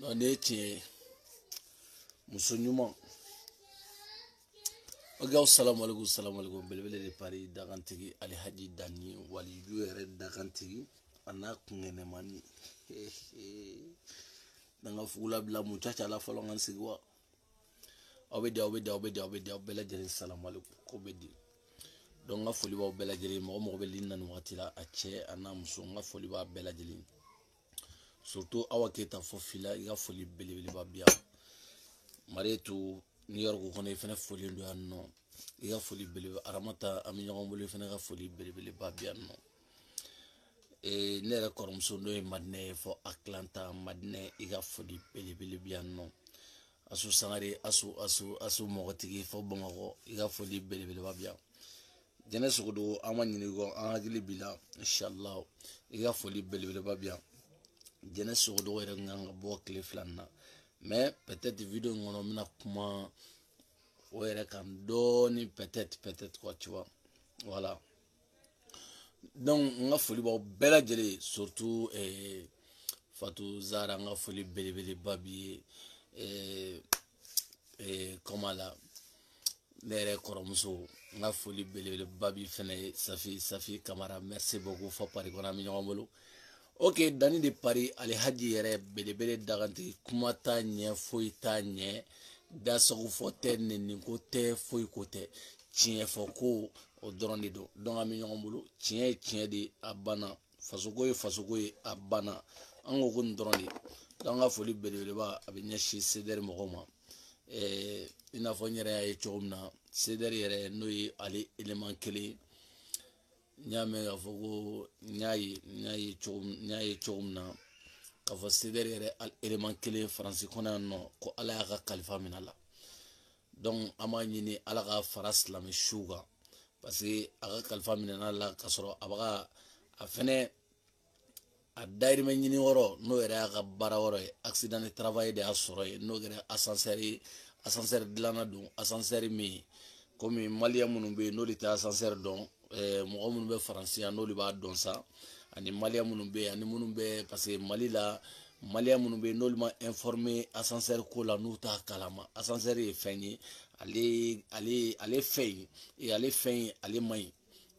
non ne tiɲɛ muso ɲuman. Ok, assalamu alaikum belebele de Paris dagantigi Alhaji Dani waliju yɛrɛ dagantigi ana kungenemani danga fugula bila muchacha la fɔlɔ ngan sigi wa aw bɛ di aw bɛɛ lajɛlen salamu alaikum ko bɛ di donc nga foli b'aw bɛɛ lajɛlen mɔgɔ bɛ lin na nin waati la a cɛ a n'a muso nga foli b'a bɛɛ lajɛlen surtout Awa Keita fɔ fila i ka foli belebeleba bi yan Marietou New York kɔnɔ i fana foli do yan nɔ i ka foli belebele Aramata an bɛ ɲɔgɔn bolo i fana ka foli belebeleba bi yan nɔ ne yɛrɛ kɔrɔmuso n'o ye Madinɛ ye fɔ Atlanta Madinɛ i ka foli belebele bi yan nɔ Asu Sangare asu mɔgɔtigi fɔ Bamakɔ i ka foli belebeleba bi yan Jɛnɛ Sogodo an ma ɲini kɔ an hakili b'i la inshallah i ka foli belebeleba bi yan Jɛnɛ Sogodo yɛrɛ kan ka bɔ tile fila na mais peut-être vidéo in kɔnɔ n bɛna kuma o yɛrɛ kan dɔɔni peut-être quoi tu vois voilà donc n ka foli b'aw bɛɛ lajɛlen surtout Fatou Zara n ka foli belebeleba b'i ye comment la ne yɛrɛ kɔrɔmuso n ka foli belebeleba b'i fɛnɛ ye Safi Kamara merci beaucoup fɔ Paris kɔnɔ an bɛ ɲɔgɔn bolo ok Dani de Paris Alhaji yɛrɛ belebele dagantigi kuma t'a ɲɛ foyi t'a ɲɛ dasago fɔ tɛ nɛni ko tɛ foyi ko tɛ tiɲɛ fɔ ko o dɔrɔn de don donc an bɛ ɲɔgɔn bolo tiɲɛ ye tiɲɛ de a banna fasoko ye a banna an ko nin dɔrɔn de donc an ka foli belebeleba a bɛ ɲɛsin CDR mɔgɔw ma i n'a fɔ n yɛrɛ y'a ye cogo min na CDR yɛrɛ n'o ye ale élément kelen n y'a mɛn k'a fɔ ko n y'a ye cogo min na k'a fɔ CDR yɛrɛ élément kelen Faransi kɔnɔ yan nɔ ko Ala y'a ka kalifa minɛ a la donc an b'a ɲini Ala ka fara silamɛ suw kan parce que a ka kalifa minɛ la k'a sɔrɔ a bɛ a fɛnɛ a dayirimɛ ɲini yɔrɔ n'o yɛrɛ y'a ka baara yɔrɔ ye accident de travail de y'a sɔrɔ ye n'o kɛra ascenseur dilanna don ascenseur min komi maliyɛn minnu bɛ yen n'olu tɛ ascenseur dɔn mɔgɔ minnu bɛ Faransi yan n'olu b'a dɔn sa ani maliyɛn minnu bɛ yen ani minnu bɛ parce que Mali la maliyɛn minnu bɛ yen n'olu ma informer ascenseur ko la n'u t'a kalama ascenseur ye fɛn ye ale fɛn in ale man ɲi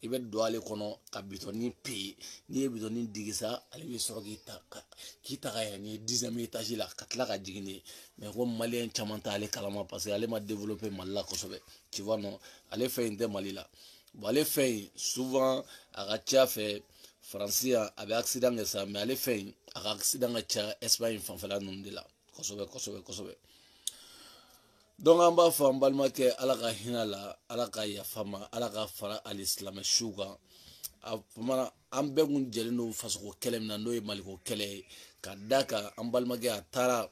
i bɛ don ale kɔnɔ ka bitɔnni paye n'i ye bitɔnni digi sa ale bɛ sɔrɔ k'i ta ka yɛlɛn ni 10e étage la ka tila ka jigin de mais ko maliyɛn caman t'ale kalama parce que ale ma développer Mali la kosɛbɛ tu vois non ale fɛn in tɛ Mali la bon ale fɛn in souvent a ka ca fɛ Faransi yan a bɛ accident kɛ sa mais ale fɛn in a ka accident ka ca Espagne fanfɛla ninnu de la kosɛbɛ donc an b'a fɔ an balimakɛ Ala ka hinɛ la Ala ka yafa ma Ala ka fara ali silamɛ suw kan a fana an bɛɛ kun jɛlen don fasoko kɛlɛ min na n'o ye Maliko kɛlɛ ye ka d'a kan an balimakɛ a taara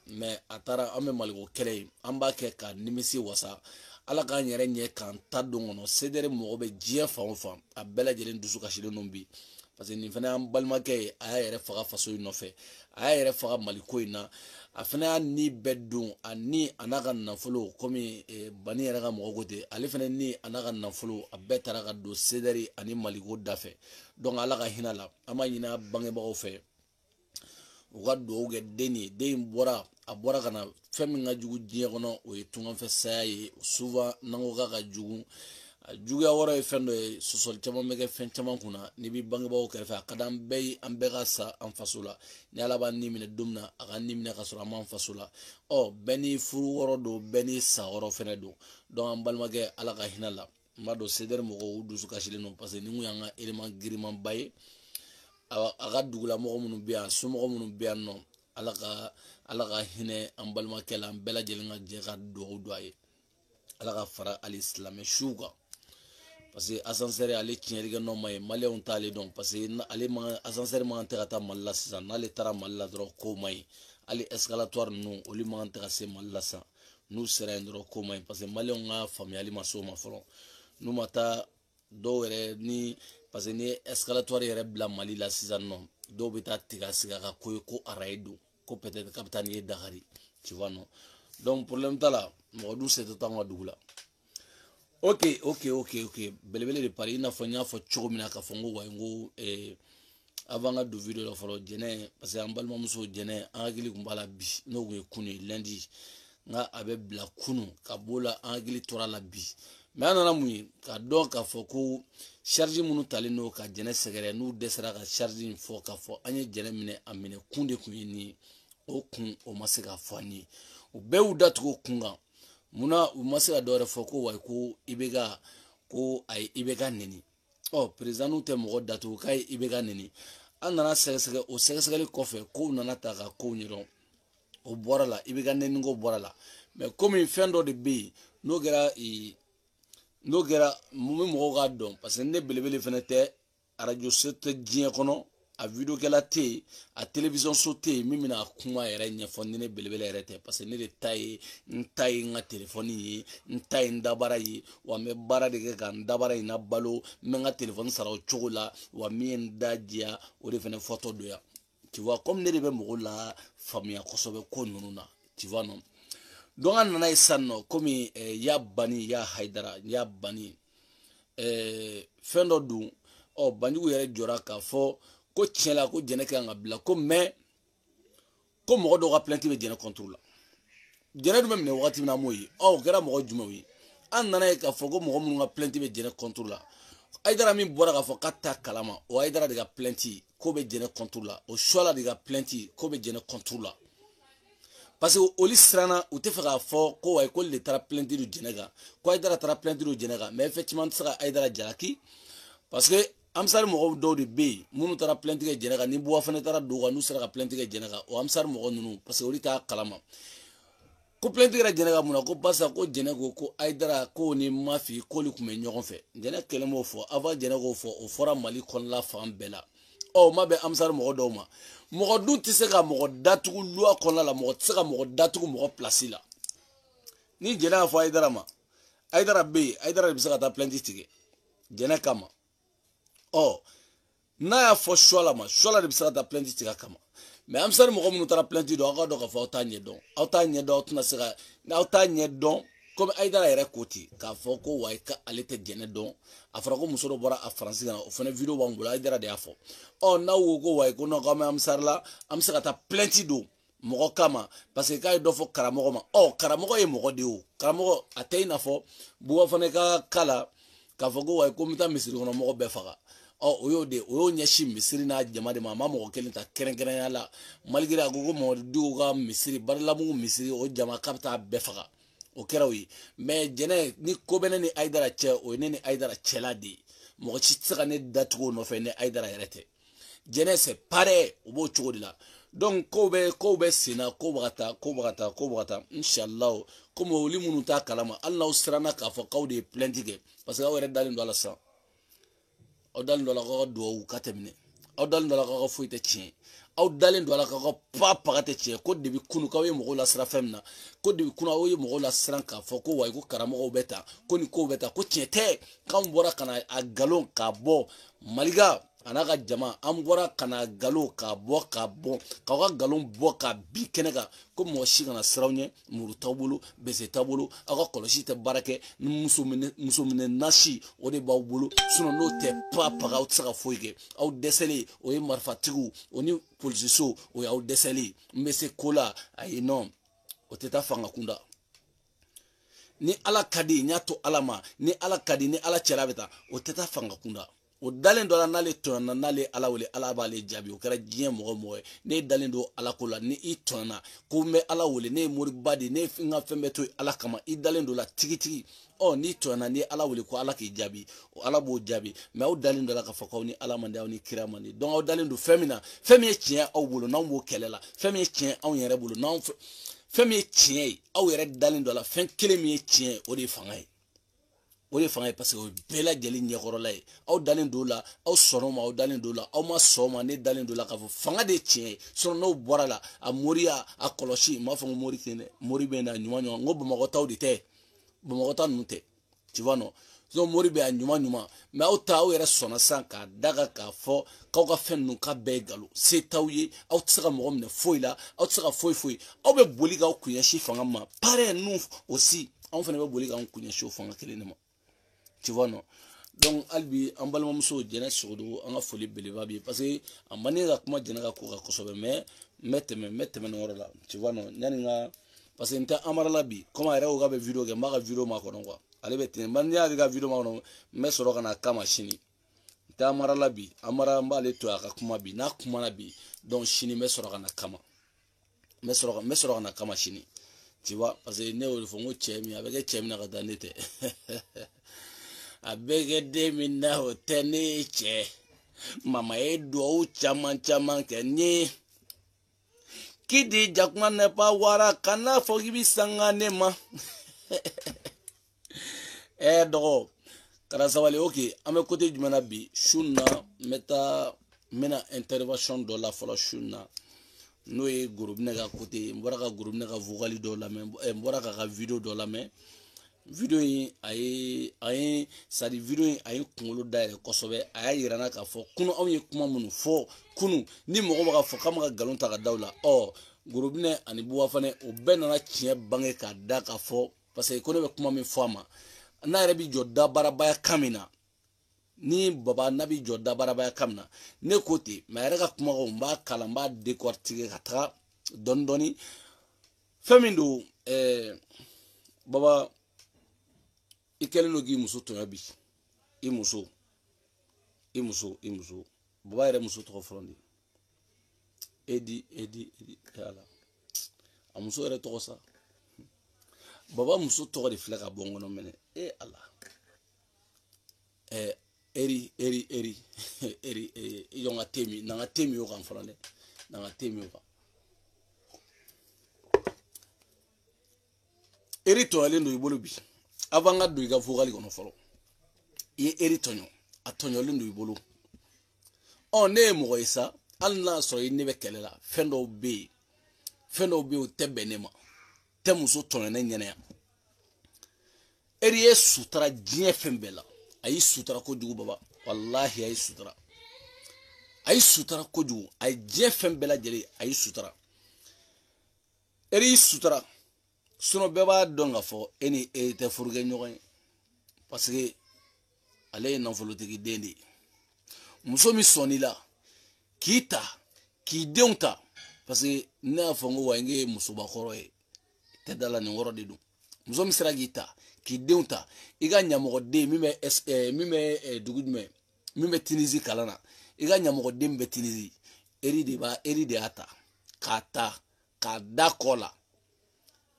an bɛ Maliko kɛlɛ ye an b'a kɛ ka nimisi wasa Ala k'an yɛrɛ ɲɛ k'an ta don kɔnɔ CDR mɔgɔ bɛ diɲɛ fan o fan a bɛɛ lajɛlen dusu kasilen don bi parce que nin fana y'an balimakɛ ye a y'a yɛrɛ faga faso in nɔfɛ a y'a yɛrɛ faga Maliko in na a fana y'a ni bɛɛ don a n'a ka nafolo komi Bani yɛrɛ ka mɔgɔ ko ten ale fana ni a n'a ka nafolo a bɛɛ taara ka don CDR ani Maliko da fɛ donc Ala ka hinɛ la an b'a ɲini a bangebagaw fɛ u ka dugawu kɛ den ye den in bɔra ka na fɛn min ka jugu diɲɛ kɔnɔ o ye tunkanfɛ saya ye souvent n'an ko k'a ka jugu a juguya wɔrɔ ye fɛn dɔ ye sɔsɔli caman bɛ kɛ fɛn caman kunna n'i bɛ bangebagaw kɛrɛfɛ a ka di an bɛɛ ye an bɛɛ ka sa an faso la ni Ala b'an ni minɛ don min na a ka ni minɛ ka sɔrɔ an m'an faso la bɛɛ ni furu wɔrɔ don bɛɛ ni sa wɔrɔ fɛnɛ don donc an balimakɛ Ala ka hinɛ la n b'a dɔn CDR mɔgɔw u dusu kasilen don parce que nin kun y'an ka élément girimanba ye a ka dugulamɔgɔ minnu bɛ yan somɔgɔ minnu bɛ yan nɔ Ala ka hinɛ an balimakɛ la an bɛɛ lajɛlen ka jɛ ka dugawu don a ye Ala ka fara ali silamɛ suw kan parce que ascenseur ale tiɲɛlikɛ nɔ ma ye maliyɛnw t'ale dɔn parce que ascenseur man tɛ ka taa Mali la sisan n'ale taara Mali la dɔrɔn ko man ɲi hali escalatoire ninnu olu man tɛ ka se Mali la sisan n'u sera yen dɔrɔn ko man ɲi parce que maliyɛnw ka faamuyali ma s'o ma fɔlɔ n'u ma taa dɔw yɛrɛ ni parce que ni ye escalatoire yɛrɛ bila Mali la sisan nɔ dɔw bɛ taa tigɛ a sigi a ka ko ye ko araye don ko peut-être k'a bɛ taa ni ye Dakari tu vois non donc problème t'a la mɔgɔ dun se tɛ to an ka dugu la ok belebele de Paris i n'a fɔ n y'a fɔ cogo min na k'a fɔ n ko wayi n ko avant ka do video la fɔlɔ jɛnɛ parce que an balimamuso jɛnɛ an hakili kun b'a la bi n'o kun ye kunu ye lundi nka a bɛ bila kunu ka b'o la an hakili tora la bi mais an nana mun ye ka dɔn k'a fɔ ko charge minnu talen don ka jɛnɛ sɛgɛrɛ n'u dɛsɛra ka charge in fɔ k'a fɔ an ye jɛnɛ minɛ a minɛ kun de kun ye nin ye o kun o ma se ka fɔ an ye u bɛɛ y'u datugu kun kan munna u ma se ka dɔ wɛrɛ fɔ ko wa ko IBK ko ayi IBK neni président n'u tɛ mɔgɔ datugu k'a ye IBK neni an nana sɛgɛsɛgɛ o sɛgɛsɛgɛli kɔfɛ kow nana ta ka kow ɲɛdɔn o bɔra la IBK neni ko bɔra la mais komi fɛn dɔ de bɛ yen n'o kɛra mun bɛ mɔgɔw k'a dɔn parce que ne belebele fana tɛ radio so tɛ diɲɛ kɔnɔ a video kɛla tɛ yen a télévision so tɛ yen min bɛna kuma yɛrɛ ɲɛfɔ ni ne belebele yɛrɛ tɛ parce que ne de ta ye n ta ye n ka téléphone ye n ta ye n dabara ye wa n bɛ baara de kɛ ka n dabara in na balo n bɛ n ka téléphone sara o cogo la wa min ye n da diya o de fana fɔtɔ don yan tu vois comme ne de bɛ mɔgɔw la faamuya kosɛbɛ ko ninnu na tu vois non donc an nana ye sisan nɔ komi ya bani ya hayidara ya bani fɛn dɔ dun Banjugu yɛrɛ jɔra k'a fɔ ko tiɲɛ la ko jɛnɛ kan ka bila ko mais ko mɔgɔ dɔw ka plainte bɛ jɛnɛ contre la jɛnɛ dun bɛ minɛ wagati min na m'o ye o kɛra mɔgɔ jumɛnw ye an nana ye k'a fɔ ko mɔgɔ minnu ka plainte bɛ jɛnɛ contre la Hayidara min bɔra k'a fɔ k'a ta kalama o Hayidara de ka plainte ko bɛ jɛnɛ contre la o Suala de ka plainte ko bɛ jɛnɛ contre la parce que olu siranna u tɛ fɛ k'a fɔ ko wayi ko le taara plainte do jɛnɛ kan ko Hayidara taara plainte do jɛnɛ kan mais effectivement n tɛ se ka Hayidara jalaki parce que Amsar mɔgɔw dɔw de bɛ yen minnu taara plainte kɛ jɛnɛ kan ni Buwa fana taara don kan n'u sera ka plainte kɛ jɛnɛ kan o Amsar mɔgɔ ninnu parce que olu t'a kalama ko plainte kɛra jɛnɛ kan mun na ko barisa ko jɛnɛ ko Hayidara ko ni Mafi k'olu tun bɛ ɲɔgɔn fɛ jɛnɛ kɛlen b'o fɔ avant jɛnɛ k'o fɔ o fɔra Mali kɔnɔna fan bɛɛ la o ma bɛn Amsar mɔgɔ dɔw ma mɔgɔ dun tɛ se ka mɔgɔ datugu loi kɔnɔna la mɔgɔ tɛ se ka mɔgɔ datugu mɔgɔ place la ni jɛnɛ y'a fɔ Hayidara ma Hayidara bɛ yen Hayidara de bɛ se ka taa plainte tigɛ jɛnɛ kama n'a y'a fɔ Suala ma Suala de bɛ se ka taa plainte tigɛ kama mais Amsar mɔgɔ minnu taara plainte dɔn aw ka dɔn k'a fɔ aw t'a ɲɛdɔn aw t'a ɲɛdɔn aw tɛna se ka n'aw t'a ɲɛdɔn comme Hayidara yɛrɛ ko ten k'a fɔ ko wayi k'ale tɛ jɛnɛ dɔn a fɔra ko muso dɔ bɔra a faransi ka na o fana video b'an bolo Hayidara de y'a fɔ n'aw ko ko wayi ko non k'an bɛ Amsar la an bɛ se ka taa plainte don mɔgɔ kama parce que k'a ye dɔ fɔ karamɔgɔ ma karamɔgɔ ye mɔgɔ de ye o karamɔgɔ a tɛ i n'a fɔ Buwa fana ka cas la k'a fɔ ko wayi ko n bɛ taa misiri kɔnɔ mɔgɔ bɛɛ faga o y'o ɲɛsin misiri n'a jama de ma a ma mɔgɔ kelen ta kɛrɛnkɛrɛnya la malgré a ko ko Mamadiw ka misiri Barilamugu misiri o jama k'a bɛ taa bɛɛ faga o kɛra o ye mais jɛnɛ ni ko bɛ ne ni Hayidara cɛ o ye ne ni Hayidara cɛla de ye mɔgɔ si tɛ se ka ne datugu o nɔfɛ ni Hayidara yɛrɛ tɛ jɛnɛ c'est pareil o b'o cogo de la donc kow bɛ sen na kow bɛ ka taa inshallah comme olu minnu t'a kalama hali n'aw siranna k'a fɔ k'aw de ye plainte kɛ parce que aw yɛrɛ dalen don a la sisan aw dalen don a la k'aw ka duwawu ka tɛmɛ aw dalen don a la k'aw ka foyi tɛ tiɲɛ aw dalen don a la k'aw ka paga tɛ tiɲɛ ko depuis kunu k'aw ye mɔgɔw lasiran fɛn min na ko depuis kunu aw ye mɔgɔw lasiran k'a fɔ ko wayi ko karamɔgɔw bɛ tan ko ni kow bɛ tan ko tiɲɛ tɛ k'anw bɔra ka na a nkalon k'a bɔ Maliga a n'a ka jama an bɔra ka na nkalon k'a bɔ k'aw ka nkalon bɔ ka bin kɛnɛ kan ko mɔgɔ si kana siran aw ɲɛ muru t'aw bolo bese t'aw bolo aw ka kɔlɔsi tɛ baara kɛ ni muso minɛ nasi o de b'aw bolo sinon n'o tɛ paga aw tɛ se ka foyi kɛ aw dɛsɛlen o ye marifatigiw o ni polisiso o y'aw dɛsɛlen n bɛ se ko la ayi non o tɛ taa fanga kunda ni Ala ka di n y'a to Ala ma ni Ala ka di ni Ala cɛla bɛ taa o tɛ taa fanga kunda o dalen dɔ la n'ale tɔnna n'ale Ala wele Ala b'ale jaabi o kɛra diɲɛ mɔgɔ mɔgɔ ye ne dalen don Ala ko la ni i tɔnna ko n bɛ Ala wele ne ye moriba de ne n ka fɛn bɛɛ to Ala kama i dalen don la tigitigi n'i tɔnna ni Ala wele ko Ala k'i jaabi o Ala b'o jaabi mais aw dalen don la k'a fɔ k'aw ni Ala man di aw ni kira man di donc aw dalen don fɛn min na fɛn min ye tiɲɛ aw bolo n'anw b'o kɛlɛ la fɛn min ye tiɲɛ anw yɛrɛ bolo fɛn min ye tiɲɛ ye aw yɛrɛ dalen don la fɛn kelen min ye tiɲɛ ye o de ye fanga ye o de fanga ye parce que o ye bɛɛ lajɛlen ɲɛkɔrɔla ye aw dalen don la aw sɔnna ma aw dalen don la aw ma sɔn ma ne dalen don la k'a fɔ fanga de ye tiɲɛ ye sinon n'o bɔra la a moriya a kɔlɔsi n b'a fɔ ko mori tɛ dɛ mori bɛ na ɲuman n ko Bamakɔ taw de tɛ Bamakɔ ta ninnu tɛ tu vois non sinon mori bɛ a ɲuman mais aw ta aw yɛrɛ sɔnna sisan k'a daga k'a fɔ k'aw ka fɛn ninnu k'a bɛɛ ye nkalon se t'aw ye aw tɛ se ka mɔgɔ minɛ foyi la aw tɛ se ka foyi aw bɛ boli k'aw kun ɲɛsin fanga ma pareil nous aussi anw fana bɛ boli k'an kun ɲɛsin o fanga kelen de ma tu vois non donc albi an balimamuso jɛnɛ sogodo an ka foli beleba bi parce que a mani ka kuma jɛnɛ ka ko ka kosɛbɛ mais n bɛ tɛmɛ nin yɔrɔ la tu vois non yani ka parce que n tɛ amarala bi comme a yɛrɛ ko k'a bɛ video kɛ n b'a ka video makɔnɔ quoi ale bɛ ten n'i y'ale ka video makɔnɔ n bɛ sɔrɔ ka na kama sini n tɛ amarala bi amara n b'ale to a ka kuma bi n'a kumana bi donc sini n bɛ sɔrɔ ka na kama n bɛ sɔrɔ ka na kama sini tu vois parce que ne y'o de fɔ n ko cɛ min a bɛ kɛ cɛ min na ka taa ne tɛ a bɛ kɛ den min na o tɛ ne ye cɛ mama ye duwawu caman kɛ n ye kidi jakuma n'est pas wara kana fɔ k'i bi sanga ne ma dɔgɔ kara sabali ok an bɛ côté jumɛn na bi su na n bɛna intervention dɔ la fɔlɔ su na n'o ye gorobinɛ ka côté n bɔra ka gorobinɛ ka vocal dɔ lamɛn n bɔra ka video dɔ lamɛn video in a ye sadi video in a ye kunkolo dayɛlɛ kosɛbɛ a y'a yira na k'a fɔ kunu anw ye kuma minnu fɔ kunu ni mɔgɔ bɛ ka fɔ k'an bɛ ka nkalon ta ka da u la gorobinɛ ani buwa fana o bɛɛ nana tiɲɛ bange k'a da k'a fɔ parce que ko ne bɛ kuma min fɔ a ma n'a yɛrɛ bi jɔ dabarabaya kan min na ni baba n'a bi jɔ dabarabaya kan min na ne ko ten mais a yɛrɛ ka kumakanw n b'a kalan n b'a décortiquer ka taga dɔɔni dɔɔni fɛn min don baba i kɛlen don k'i muso tɔɲɔ bi i muso baba yɛrɛ muso tɔgɔ fɔlɔ de edi ala a muso yɛrɛ tɔgɔ sa baba muso tɔgɔ de filɛ ka bɔ n kɔnɔ mɛnɛ ala eri i jɔ n ka te min na n ka te min o kan fɔlɔ dɛ na n ka te min o kan eri tɔɲɔlen don i bolo bi avant ka don i ka vocal kɔnɔ fɔlɔ i ye eri tɔɲɔ a tɔɲɔlen don i bolo ne ye mɔgɔ ye sa hali n'a sɔrɔ i ne bɛ kɛlɛ la fɛn dɔw bɛ yen o tɛ bɛn ne ma tɛ muso tɔɲɔ ne ɲɛnaya eri ye sutura diɲɛ fɛn bɛɛ la a y'i sutura kojugu baba walahi a y'i sutura kojugu a ye diɲɛ fɛn bɛɛ lajɛlen a y'i sutura eri y'i sutura sinon bɛɛ b'a dɔn k'a fɔ e ni e tɛ furukɛ ɲɔgɔn ye parce que ale ye nafolotigi den de ye muso min sɔnn'i la k'i ta k'i denw ta parce que ne y'a fɔ n ko wa n ye musobakɔrɔ ye tɛ da la nin yɔrɔ de don muso min sera k'i ta k'i denw ta i ka ɲamɔgɔden min bɛ dugu jumɛn min bɛ Tunisie kalan na i ka ɲamɔgɔden min bɛ Tunisie eri de y'a ta k'a da kɔ la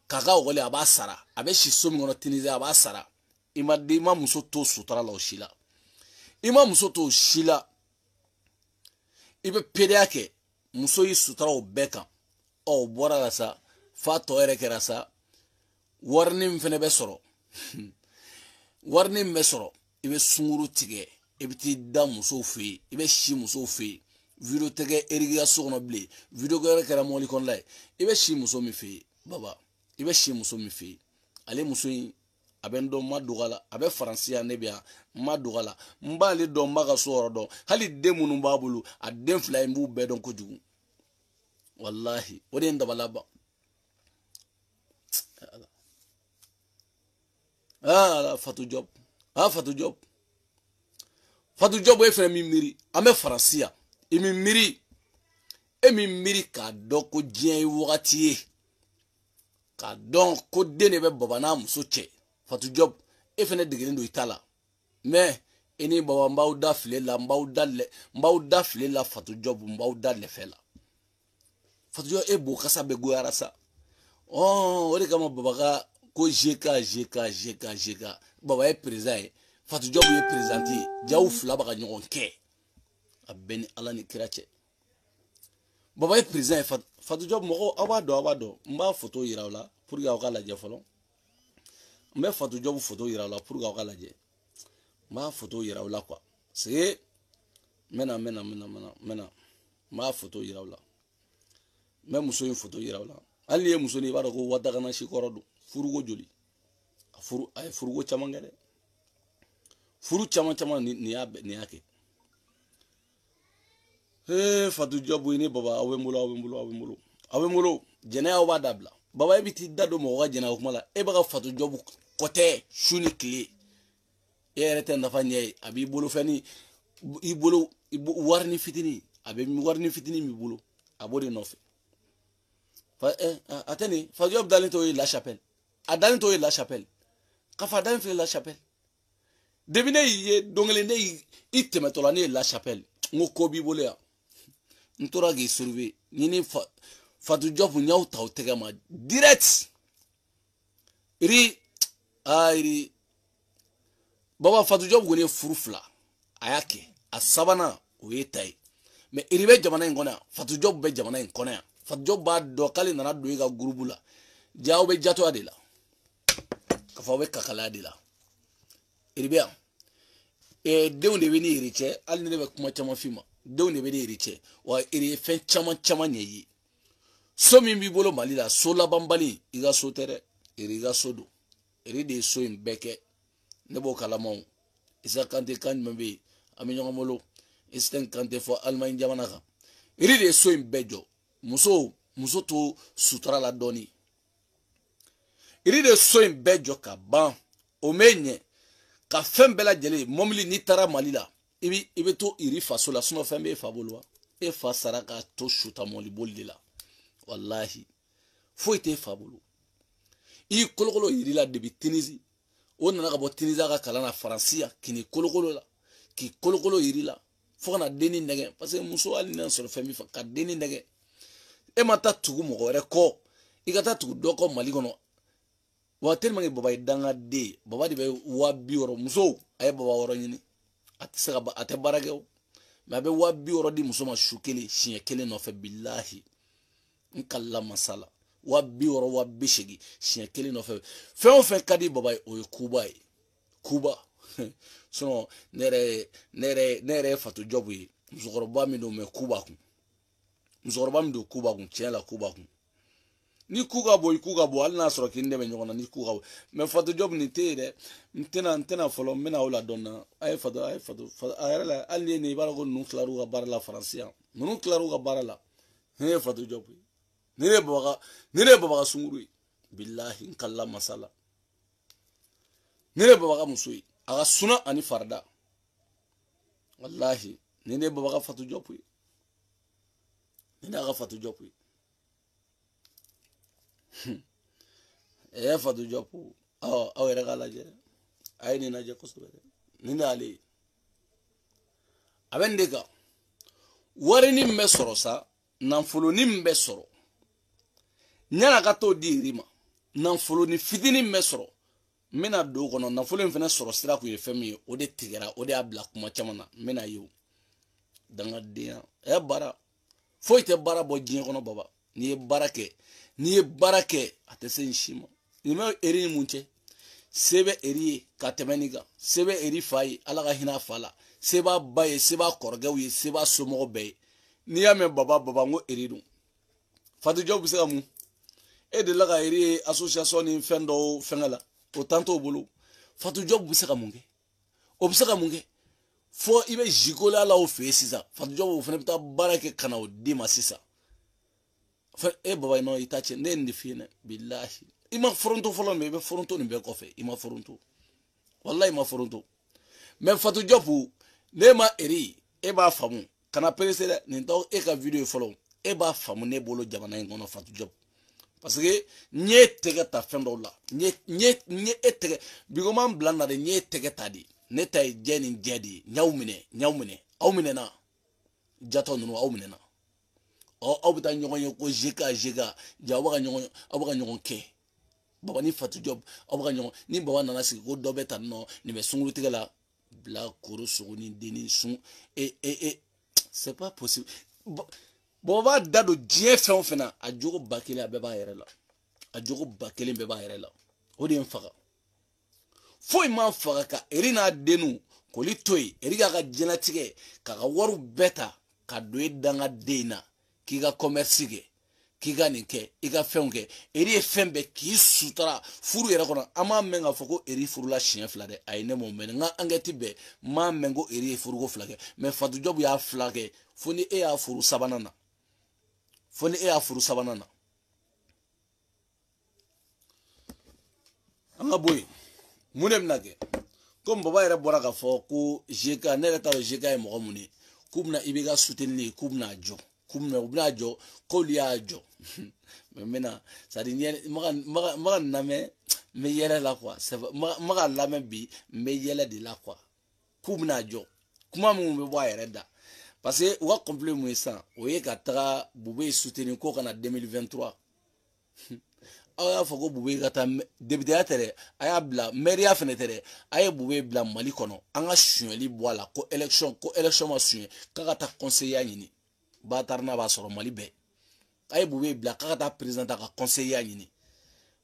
k'a ka okɔli a b'a sara a bɛ si so min kɔnɔ Tunisie a b'a sara i ma muso to sutura la o si la i ma muso to o si la i bɛ pereya kɛ muso y'i sutura o bɛɛ kan o bɔra la sa fa tɔ yɛrɛ kɛra sa warinin fɛnɛ bɛ sɔrɔ warinin bɛ sɔrɔ i bɛ sunkuru tigɛ i bɛ t'i da musow fɛ yen i bɛ si musow fɛ yen video tɛ kɛ erigi ka so kɔnɔ bilen video yɛrɛ kɛra mɔbili kɔnɔla ye i bɛ si muso min fɛ yen baba i bɛ si muso min fɛ yen ale muso in a bɛ n dɔn n ma dogo a la a bɛ faransi yan ne bɛ yan n ma dogo a la n b'ale dɔn n b'a ka so yɔrɔ dɔn hali den minnu b'a bolo a den fila in b'u bɛɛ dɔn kojugu walahi o de ye n dabala ban ala Fatou Diop Fatou Diop e fɛnɛ min miiri an bɛ faransi yan i min miiri e min miiri k'a dɔn ko diɲɛ ye wagati ye k'a dɔn ko den de bɛ baba n'a muso cɛ Fatou Diop e fɛnɛ degelen don i ta la mais e ni baba n b'aw da file la n b'aw da file la Fatou Diop n b'aw da lɛfɛ la Fatou Diop e b'o kasa bɛɛ goyara sa o de kama baba ka ko GK baba ye président ye Fatou Diop ye présidente ye jaw fila bɛ ka ɲɔgɔn kɛ a bɛɛ ni ala ni kira cɛ baba ye président ye Fatou Diop mɔgɔw aw b'a dɔn n b'a photo yira aw la pour que aw ka lajɛ fɔlɔ n bɛ Fatou Diop photo yira aw la pour que aw ka lajɛ n b'a photo yira aw la quoi c'est n b'a photo yira aw la n bɛ muso in photo yira aw la hali ni ye muso ni i b'a dɔn ko wadagana si kɔrɔ don furuko joli a ye furuko caman kɛ dɛ furu caman nin y'a kɛ Fatou Diop ni baba aw bɛ n bolo jɛnɛya aw b'a dabila baba e bɛ t'i da don mɔgɔ ka jɛnɛya kuma la e bɛ ka Fatou Diop kɔtɛ su ni tile e yɛrɛ tɛ nafa ɲɛ ye a b'i bolo fɛn i bolo wari ni fitini a bɛ wari ni fitini b'i bolo a b'o de nɔfɛ a tɛ nin Fatou Diop dalen to ye La Chapelle a dalen to ye La Chapelle k'a fɔ a dalen filɛ La Chapelle depuis ne y'i ye don kelen ne i tɛmɛtɔ la ne ye La Chapelle n ko ko b'i bolo yan n tora k'i surveiller ni ni Fatou Diop n y'aw ta o tɛgɛ ma direct iri baba Fatou Diop kɔni ye furu fila a y'a kɛ a sabanan o ye ta ye mais iri bɛ jamana in kɔnɔ yan Fatou Diop bɛ jamana in kɔnɔ yan Fatou Diop b'a dɔn k'ale nana don i ka groupe la ja aw bɛ jatoya de la k'a fɔ aw bɛ kakalaya de la iri bɛ yan denw de bɛ ni iri cɛ hali ni ne bɛ kuma caman f'i ma denw de bɛ ni iri cɛ wa iri ye fɛn caman caman ɲɛ i ye so min b'i bolo Mali la so labanbali i ka so tɛ dɛ iri i ka so don iri de ye so in bɛɛ kɛ ne b'o kalamaw Isa Kante kan jumɛn bɛ yen an bɛ ɲɔgɔn bolo Isten Kante fɔ Alimaɲi jamana kan iri de ye so in bɛɛ jɔ muso to sutura la dɔɔni iri de ye so in bɛɛ jɔ ka ban o mɛ ɲɛ ka fɛn bɛɛ lajɛlen mɔbili n'i taara Mali la i bɛ to iri faso la sinon fɛn bɛ e fa bolo wa e fa sara ka to suta mɔbili boli de la wallahi foyi tɛ e fa bolo i kolokolo iri la depuis Tunisie o nana ka bɔ Tunisie ka kalan na Faransiya kini kolokolo la k'i kolokolo iri la fo kana denni nɛgɛ parce que muso hali n'a sɔrɔ fɛn min fɛ ka denni nɛgɛ e ma taa tugu mɔgɔ wɛrɛ kɔ i ka taa tugu dɔ kɔ Mali kɔnɔ wa tellement que baba ye dangaden baba de bɛ 200 muso a ye baba 6 ɲini a tɛ se ka a tɛ baara kɛ o mais a bɛ 200 di muso ma su kelen siɲɛ kelen nɔfɛ bilahi n kalila masala 200 280 siɲɛ kelen nɔfɛ fɛn o fɛn ka di baba ye o ye kuba ye kuba sinon ne yɛrɛ ye Fatou Diop ye musokɔrɔba min don mais kuba kun musokɔrɔba min don kuba kun tiɲɛ la kuba kun ni ku ka bɔ i ku ka bɔ hali n'a sɔrɔ k'i dɛmɛ ɲɔgɔn na ni ku ka bɔ mais Fatou Diop nin tɛ ye dɛ n tɛna fɔlɔ n bɛna o la dɔɔni na a ye Fatou a yɛrɛ la hali ni ye nin i b'a dɔn ko ninnu tilar'u ka baara la Faransi yan ninnu tilar'u ka baara la ne ye Fatou Diop ye ne ye baba ka sunkuru ye bilahi n kalila masala ne ye baba ka muso ye a ka suna ani farida wallahi ne ye baba ka Fatou Diop ye ne y'a ka Fatou Diop ye Fatou Diop aw yɛrɛ k'a lajɛ a ye nin lajɛ kosɛbɛ nin de y'ale ye a bɛ nin de kan wari ni min bɛ sɔrɔ sa nafolonin min bɛ sɔrɔ ɲana ka t'o di iri ma nafolonin fitinin min bɛ sɔrɔ n bɛna don o kɔnɔ nafolo in fana sɔrɔ sira kun ye fɛn min ye o de tigɛra o de y'a bila kuma caman na n bɛna ye o dangadenya baara foyi tɛ baara bɔ diɲɛ kɔnɔ baba n'i ye baara kɛ a tɛ se n si ma nin bɛ eri ni mun cɛ se bɛ eri ye ka tɛmɛ nin kan se bɛ eri fa ye ala ka hinɛ a fa la se b'a ba ye se b'a kɔrɔkɛw ye se b'a somɔgɔw bɛɛ ye n'i y'a mɛn baba n ko eri don Fatou Diop bɛ se ka mun e delila ka eri ye association ni fɛn dɔw fɛngɛ la o tan t'o bolo Fatou Diop bɛ se ka mun kɛ o bɛ se ka mun kɛ fo i bɛ jikola la o fɛ yen sisan Fatou Diop o fana bɛ taa baara kɛ ka na o di ma sisan e baba in nɔ i ta cɛ ne ye nin de f'i ɲɛna bilahi i ma foronto fɔlɔ mais i bɛ foronto nin bɛɛ kɔfɛ i ma foronto wallahi i ma foronto mais Fatou Diop ne ma eri e b'a faamu kana perese dɛ nin t'aw e ka video fɔlɔ e b'a faamu ne bolo jamana in kɔnɔ Fatou Diop parce que n ye tɛgɛ ta fɛn dɔw la n ye e tɛgɛ bigoman bila na de n ye tɛgɛ ta de ne ta ye jɛ ni jɛ de ye n y'aw minɛ aw minɛna jatɔ ninnu aw minɛna aw bɛ taa ɲɔgɔn ye ko zeka ja aw bɛ ka ɲɔgɔn kɛ baba ni Fatou Diop aw bɛ ka ɲɔgɔn ni baba nana sigi ko dɔ bɛ ta nɔ nin bɛ sunkuru tigɛ la bila koro sogo ni denni sun c'est pas possible baba b'a da don diɲɛ fɛn o fɛn na a jogo 1000 a bɛɛ b'a yɛrɛ la a jogo 1000 bɛɛ b'a yɛrɛ la o de ye n faga foyi ma faga ka eri n'a dennu k'oli to yen eri k'a ka diɲɛlatigɛ k'a ka wariw bɛɛ ta ka don e dangaden na k'i ka commerce kɛ k'i ka nin kɛ i ka fɛnw kɛ eri ye fɛn bɛɛ k'i sutura furu yɛrɛ kɔnɔ an m'a mɛn k'a fɔ ko eri furula siɲɛ 2 dɛ ayi ne m'o mɛn n ka enquête bɛɛ n m'a mɛn ko eri ye furuko 2 kɛ mais Fatou Diop y'a 2 kɛ fo ni e y'a furu sabanan na an ka bɔ yen mun de bɛna kɛ comme baba yɛrɛ bɔra ka fɔ ko GK ne yɛrɛ t'a dɔn GK ye mɔgɔ mun ye k'u bɛna i bɛ ka soutenir k'u bɛna jɔ u bɛna jɔ k'olu y'a jɔ mais maintenant ça dit maga lamɛn n bɛ yɛlɛ la quoi maga lamɛn bi n bɛ yɛlɛ de la quoi k'u bɛna jɔ kuma minnu bɛ bɔ a yɛrɛ da parce que u ka complet mun ye sisan o ye ka taga Bube soutenir ko kana 2023 aw y'a fɔ ko Bube ka taa député ya tɛ dɛ a y'a bila maire fɛnɛ tɛ dɛ a ye Bube bila Mali kɔnɔ an ka suɲɛli bɔ a la ko élection ma suɲɛ k'a ka taa conseiller ɲini Batarina b'a sɔrɔ Mali bɛɛ a ye Bube bila k'a ka taa président ta ka conseiller ɲini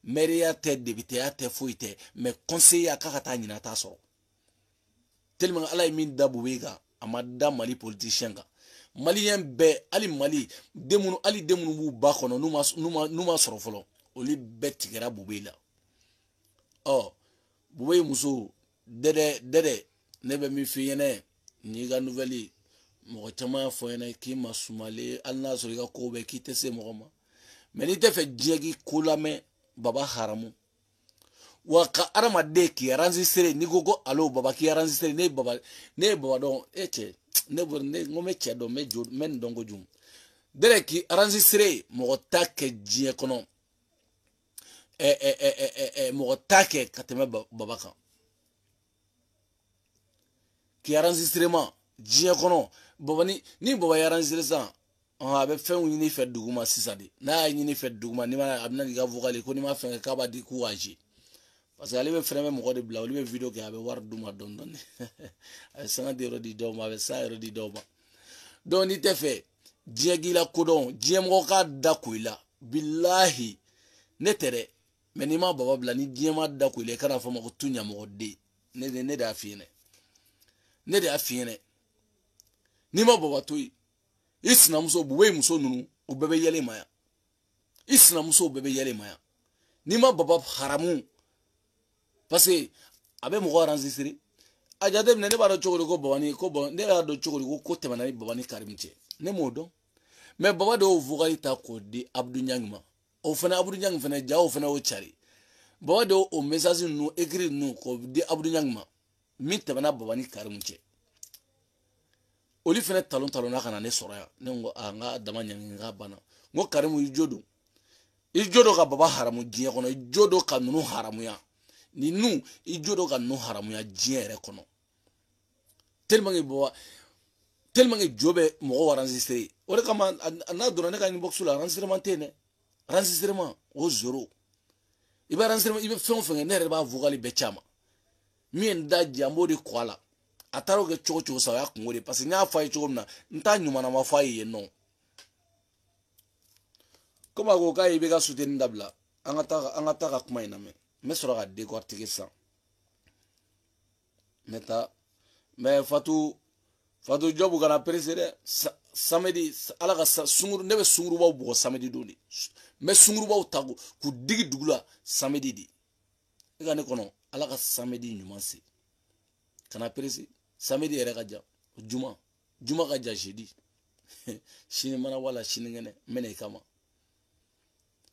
maire tɛ député ya tɛ foyi tɛ mais conseiller k'a ka taa ɲini a t'a sɔrɔ tellement ala ye min da Bube kan a ma da Mali politicien kan malien bɛɛ hali Mali hali den minnu b'u ba kɔnɔ n'u ma sɔrɔ fɔlɔ olu bɛɛ tigɛra Bube la Bube muso dɛdɛ ne bɛ min f'i ɲɛna n'i ka nouvelle mɔgɔ caman y'a fɔ ɲɛna k'i ma sumalen hali n'a sɔrɔ i ka ko bɛɛ k'i tɛ se mɔgɔ ma mais n'i tɛ fɛ diɲɛ k'i ko lamɛn baba haramu wa ka adamaden k'i enregistrer n'i ko ko allo baba k'i enregistrer ne ye baba dɔn cɛ ne ko n bɛ cɛ dɔn n bɛ nin dɔn kojugu dɛdɛ k'i enregistrer mɔgɔ t'a kɛ diɲɛ kɔnɔ mɔgɔ t'a kɛ ka tɛmɛ baba kan k'i enregistrement diɲɛ kɔnɔ baba ni baba ye enregistré sisan a bɛ fɛnw ɲini fɛ duguma sisan de n'a y'a ɲini fɛ duguma a bɛna n'i ka vocal ko n'i ma fɛn kɛ k'a b'a di k'u agi parce que ale bɛ fɛnɛ bɛ mɔgɔ de bila olu bɛ video kɛ a bɛ wari d'u ma dɔɔni dɔɔni a bɛ sanga di yɔrɔ di dɔw ma a bɛ sa yɔrɔ di dɔw ma donc n'i tɛ fɛ diɲɛ k'i la kodɔn diɲɛ mɔgɔ k'a da ko i la bilahi ne tɛ dɛ mais n'i ma baba bila ni diɲɛ ma da ko i la i kana fɔ ma ko tu ɲamɔgɔden ne de y'a f'i ɲɛna n'i ma baba to yen i sinamuso Bube muso ninnu u bɛɛ bɛ yɛlɛ i ma yan i sinamuso bɛɛ bɛ yɛlɛ i ma yan n'i ma baba haramu parce que a bɛ mɔgɔ enregistrer a jateminɛ ne b'a dɔn cogo di ko baba ne y'a dɔn cogo di ko tɛmɛna ni baba ni Karimu cɛ ne m'o dɔn mais baba de y'o vocal ta k'o di Abdou Niang ma o fana Abdou Niang fana ja o fana y'o cari baba de y'o message ninnu écrit ninnu k'o di Abdou Niang ma min tɛmɛna baba ni Karimu cɛ olu fana talonna ka na ne sɔrɔ yan ne ko n ka dama ɲangi n ka bana n ko Karimu i jo don ka baba haramu diɲɛ kɔnɔ i jo don ka ninnu haramuya ninnu i jo don ka ninnu haramuya diɲɛ yɛrɛ kɔnɔ tellement que jo bɛ mɔgɔw enregistrer o de kama n'a donna ne ka inbox la enregistrement tɛ yen dɛ enregistrement o zéro i bɛ enregistrement i bɛ fɛn o fɛn kɛ ne yɛrɛ b'a vocal bɛɛ ci a ma min ye n da jɛ an b'o de kɔ a la a taara o kɛ cogo sa o y'a kungo de parce que n y'a fɔ a ye cogo min na n t'a ɲuman ma fɔ a ye yen nɔ comme a ko k'a ye i bɛ ka soutenir dabila an ka taa ka kuma in lamɛn n bɛ sɔrɔ ka décortiquer sisan mais Fatou Job kana pressé dɛ samedi ala ka sunguru ne bɛ sungurubaw bugɔ samedi don de n bɛ sungurubaw ta k'u digi dugu la samedi de e ka ne kɔnɔ ala ka samedi ɲuman se kana pressé samedi yɛrɛ ka jan juma ka jan jeudi sini mana wala sinikɛnɛ n bɛ na i kama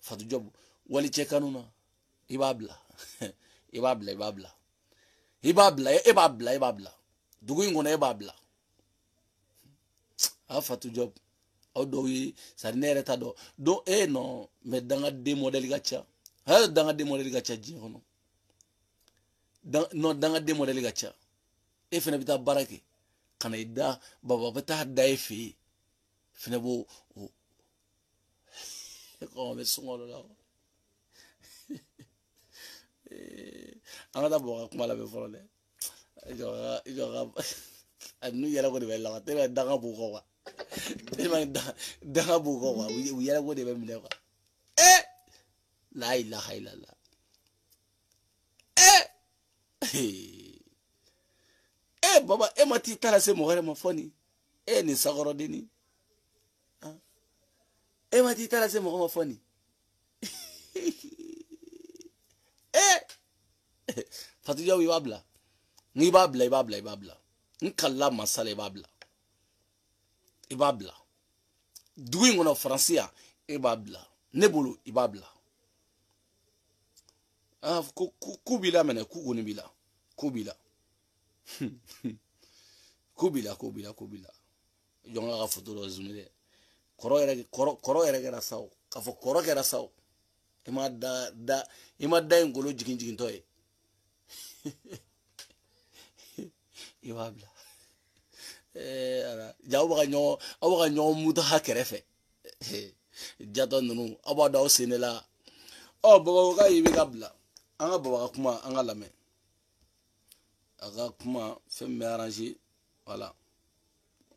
Fatou Job wali cɛ kanu na i b'a bila i b'a bila dugu in kɔnɔ e b'a bila a Fatou Job aw dɔw ye sari ne yɛrɛ ta dɔn donc non mais dangaden modèle ka ca hali dangaden modèle ka ca diɲɛ kɔnɔ non dangaden modèle ka ca e fɛnɛ bɛ taa baara kɛ ka na i da baba bɛ taa da e fɛ yen fɛnɛ b'o kɔn bɛ sɔngɔ dɔ la an ka taa bɔ ka kuma lamɛn fɔlɔ dɛ i jɔ ka n'u yɛrɛ ko de bɛ laban tellement danga b'u kɔ quoi tellement danga b'u kɔ quoi u yɛrɛ ko de bɛ minɛ quoi la ilaha illallah baba e ma t'i ta lase mɔgɔ wɛrɛ ma fɔ nin nin sakɔrɔdennin e ma t'i ta lase mɔgɔ ma fɔ nin Fatou Diaw i b'a bila n'i b'a bila n kalila masala i b'a bila dugu in kɔnɔ faransi yan e b'a bila ne bolo i b'a bila ku b'i la mɛnɛ ku kɔni b'i la ku b'i la Kubila. Jonga ka photo do zumile. Koro ere kera sao. Kafo koro kera sao. Ima da ngolo jigin toy. Iwabla. Ara jaw ba nyo muta hakerefe. Jato nunu abada o senela. Oh baba ka yibi kabla. Anga baba kuma anga lame. Aga kuma femme arranger voilà.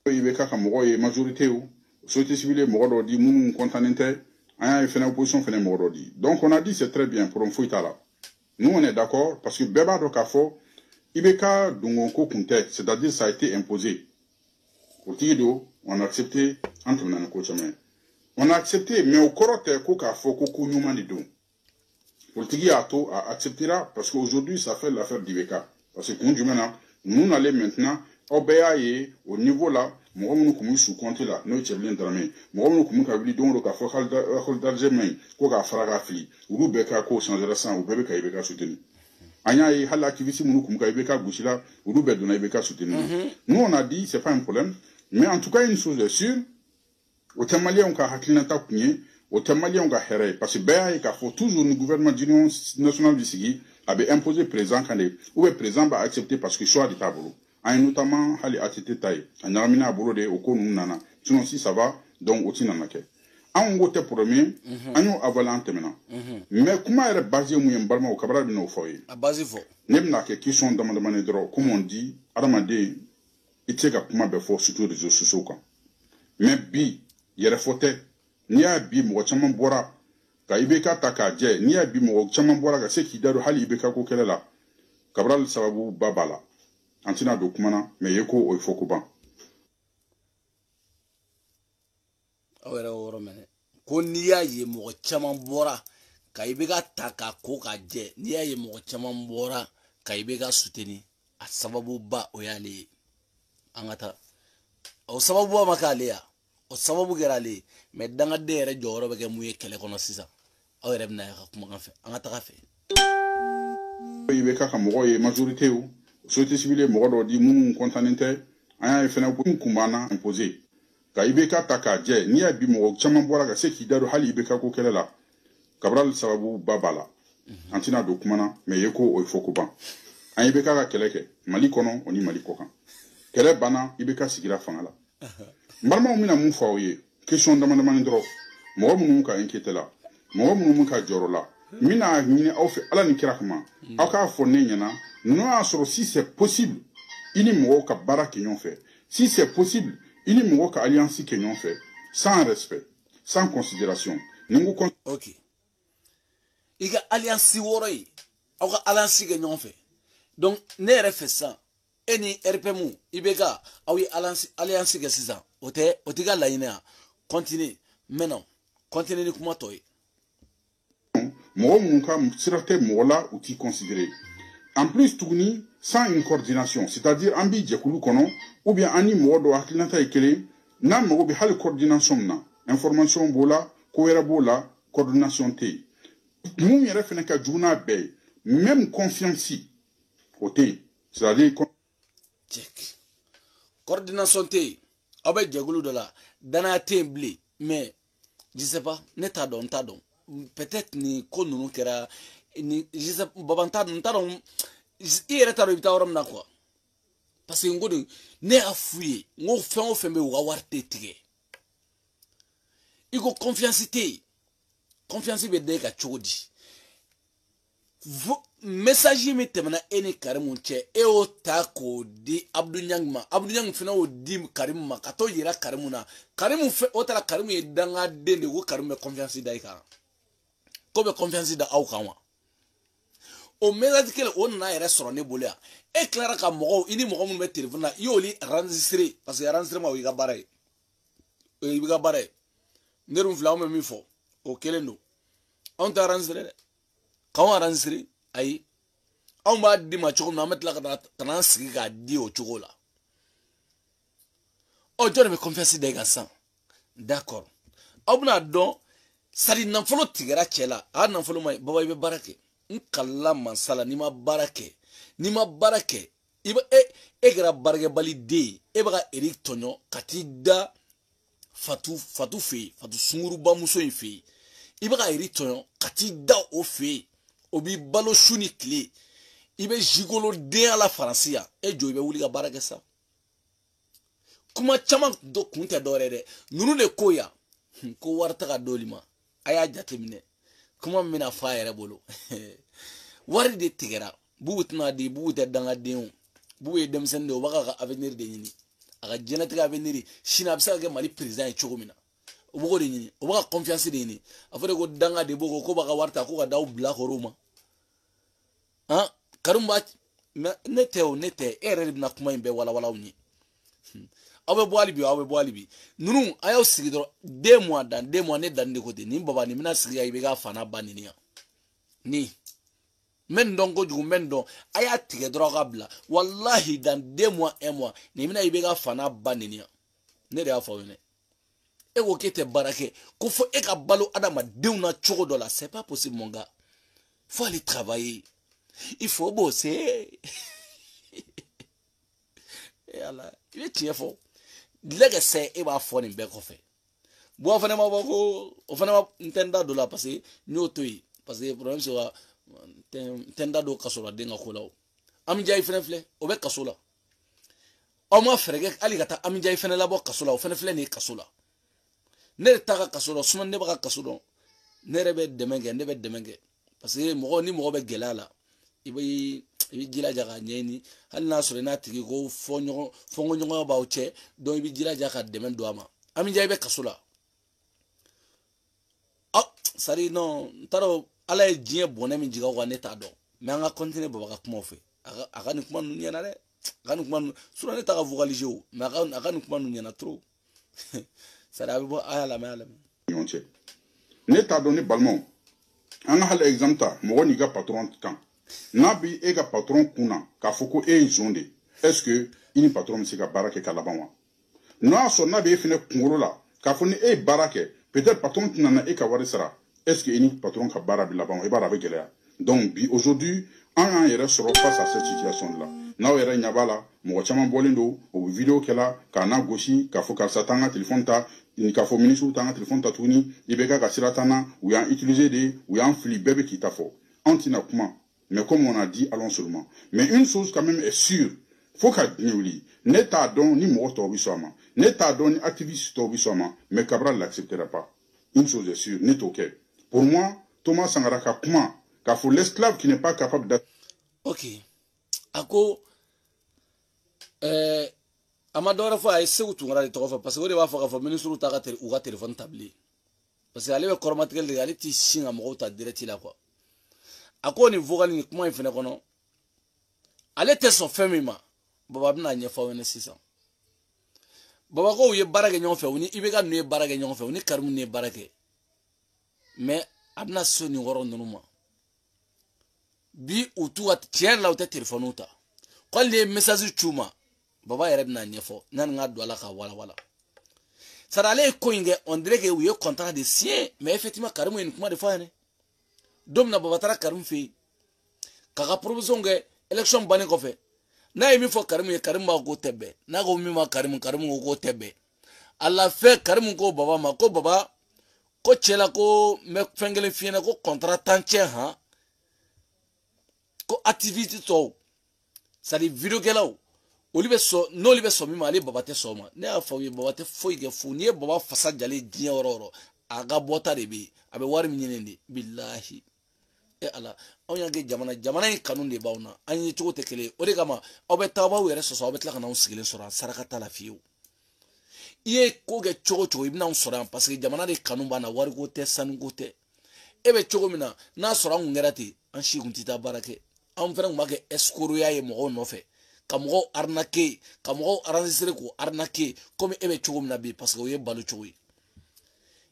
Ibeka ka mogo ye majorité ou société civile mogo do di munu contenente aya fena opposition fena mogo do di. Donc on a dit c'est très bien pour un fouita là. Nous on est d'accord parce que beba do kafo Ibeka dungonko kunte, c'est-à-dire ça a été imposé. Au tido on a accepté entre nan ko chemin. On a accepté mais au korote ko kafo ko kunyuma ni don. Politique a acceptera parce qu'aujourd'hui ça fait l'affaire d'Ibeka. Parce que nous allons maintenant au niveau là, nous sommes sous compte là, nous sommes dramés. Nous sommes kabili donc ka fo khal d'Algérie, ko ka faraga fli, ou beka ko changer ça ou beka Ibeka soutenu. Anya yi hala activiste nous comme ka Ibeka gouchila, ou be dona Ibeka soutenu. Nous on a dit c'est pas un problème, mais en tout cas une chose est sûre, au Tamali on ka haklinata kunye, au Tamali on ka here parce que bea ka faut toujours le gouvernement d'union nationale du Sigi avait imposé présent quand les ou est présent va accepter parce que choix de tableau a notamment hali atité taille en ramina boulot de au konu nana sinon si ça va donc au tinana ke an gote premier anyo avalante maintenant mais comment est basé moyen barma au cabra de no foyer a basé fo nebna ke qui sont demandement droit comme on dit aramade iteka kuma be fo surtout réseaux sociaux quoi mais bi yere fote ni a bi mo chama bora ka Ibeka taka je ni abi mo chama bora ga seki daro hali Ibeka ko kelela kabral sababu babala antina do kumana me yeko o foko ban awere woro mene ko ni ya ye mo chama bora ka Ibeka taka ko ka je ni ya ye mo chama bora ka Ibeka suteni a sababu ba o yale angata o sababu ba makale o sababu gerale me danga dere joro be ke muye kele kono sisa awere bna ya kuma kan fe angata ka fe Ibeka ka mogo ye majorité ou société civile mogo do di munu contenente aya fena ko kumana imposé ka Ibeka taka je ni abi mogo chama bora ga seki daro hali Ibeka ko kelela kabral sababu babala antina do kumana me yeko o foko ban an Ibeka ka keleke mali kono oni mali kokan kele bana Ibeka sigira fangala mbarma mina mun fa oye question demandement ndro mo mun ka inquiéter la mo mun ka joro la mina ni au fait ala ni kirakuma aka fo ne nyana non a soro si c'est possible ini mo ka baraki nyon fait si c'est possible ini mo ka alliance ki nyon fait sans respect sans considération ningu OK iga alliance woroi aka alliance ki nyon fait donc ne refait ça eni RPMU Ibeka awi alliance ki sisa otiga la ina continue maintenant continue ni kuma toy mo munka sirate mola ou ti considéré en plus tourni sans une coordination c'est-à-dire ambi jekulu kono ou bien ani modo aklinata ekele na mo bi hal coordination na information bola koera bola coordination te mum yere fena ka juna be même confiance côté c'est-à-dire check coordination te abe jegulu de la dana tembli mais je sais pas neta don ta don peut-être ni konunu kera ni je sais babanta don ta don ire ta ro bita na quoi parce que ngodu ne afuye ngo fen o fen be wa warte tige iko confiance be de ka chodi message mi temana eni Karim che e o tako di Abdou Niang fina o di Karim ma kato yira Karim na Karim fe o tala Karim e danga dende wo Karim me confiance da ka ko be confiance da au kanwa o message kele on na yere soro ne bolia e clara ka mogo ini mogo mun be téléphone na yoli enregistrer parce que enregistrement wi ga bare nderum fla o mi fo o kele no on ta enregistrer quand enregistrer ayi on va di ma choco na metla kana sigi ga di o choco la o jone me confiance de gasan d'accord abuna don sali nan folo tigera chela a nan folo mai baba ibe barake nkalla mansala ni ma barake iba e gara barge bali de e baga Eric Tonyo katida fatu fe fatu sunguru ba muso in fe ibaga Eric Tonyo katida o fe obi balo shuni kle ibe jigolo de ala faransiya e jo ibe wuli ga barage sa kuma chama do kunte dorere nunu le koya ko warta ga dolima aya jatemine kuma mina fa yere bolo wari de tigera bubutna di bubute danga deun buwe demsende o baka ka avenir de nyini aga genetique avenir shina abisa ga mali president chogomina o bogo de nyini o baka confiance de nyini afore go danga de bogo ko baka warta ko ga daw black roma ha karumba nete ere na kuma imbe wala unyi awe boalibi nunu ayo sigidro 2 mois ne dan de côté ni baba ni mina sigiya ibe ga fana banini ni men don ko jugu men don aya tige dro ga bla wallahi dan 2 mois 1 mois ni mina ibe ga fana banini ne de afa wene e go kete barake ko fo e ka balo adama deuna chogo dola c'est pas possible mon gars faut aller travailler il faut bosser et ala il est tiefo lega se e ba fo ni be ko fe bo fa na ma ko o fa na ntenda dola parce que nyoto yi parce que problème c'est tenda do kasola denga ko law am jay fenefle o be kasola o ma frege ali gata am jay fenela bo kasola o fenefle ni kasola ne ta kasola suman ne ba kasola ne rebe demenge parce que mo be gelala ibi jila jaga nyeni hal na sore na tigi ko fongo nyongo ba uche do ibi jila jaga demen do ama am jay be kasola sari no taro ala jie bonne min jiga wane ta do mais anga continuer baba ka kuma fe aga ni kuma nunya na re aga ni kuma sura ne ta ka vocaliser o mais aga ni kuma nunya na trop sari abi bo ala yonche ne ta do ni balmon anga hal exemple ta mo ni ga patron kan nabi e ga patron kuna ka foko e zonde est-ce que ini patron se ga barake ka labanwa no so nabi e fine kungolo la ka foni e barake peut-être patron na e ka wari sara. Est-ce que ni patron ka bara bi laban e bara be gelea donc bi aujourd'hui en yere soro face à cette situation là na yere nyabala mo chama bolindo o video kela kana goshi ka fo ka satanga téléphone ta ni ka fo ministre tanga téléphone ta tuni ibeka ka siratana ou ya utiliser des ou ya flip bébé qui ta fo antina kuma mais comme on a dit allons seulement mais une chose quand même est sûre faut ka niuli neta don ni mo to bisoma neta don ni activiste to bisoma mais Cabral l'acceptera pas une chose est sûre net OK. Pour moi, Thomas Sankara ka kuma ka fo l'esclave qui n'est pas capable d'être. OK. Ako amadora fo ay sewtu ngara to fa parce que wa fo ka fo ministre ta ka téléphone tabli parce que ale be kormatel de ale ti singa mo ta direct la quoi. Ako ni vocal ni kuma ifene kono ale te so femima baba bina nya fa wona 600 baba ko ye barage nyon fe woni ibe ga no ye barage nyon fe woni karmu ne barage mais abna soni woro nunuma bi utu at tier la uta telephone uta ko le message chuma baba yere bina nyefo nan nga do ala ka wala sara le ko inge on dirait que oui contrat de sien mais effectivement karimu en kuma de fa ne domna baba tara karim fi kaka proposition ge election bani ko fe na yimi fo karimu ba go tebe na go mi ma karimu go tebe alla fe karimu ko baba ma ko baba ko chela ko me fengele fiena ko contrat tanche ha ko activité to sali video gelaw olibe so no libe so mi mali baba te so ma ne afa wi baba te foi ge fu ni baba fasa jale dien ororo aga bota de bi abe war mi nyene billahi e ala on yange jamana yi kanun de bawna anyi to te kele o de kama obe taba were so so obe tla kana on sigile sora saraka tala fiu iye ko ge chogo ibna on sora parce que jamana de kanun bana war go te san go te ebe chogo mina na sora ngerati an shi guntita barake an fere ngake escoro ya ye mo no fe kamo arnaquer kamo arranger ko arnaquer comme ebe chogo mina bi parce que o ye balu chogo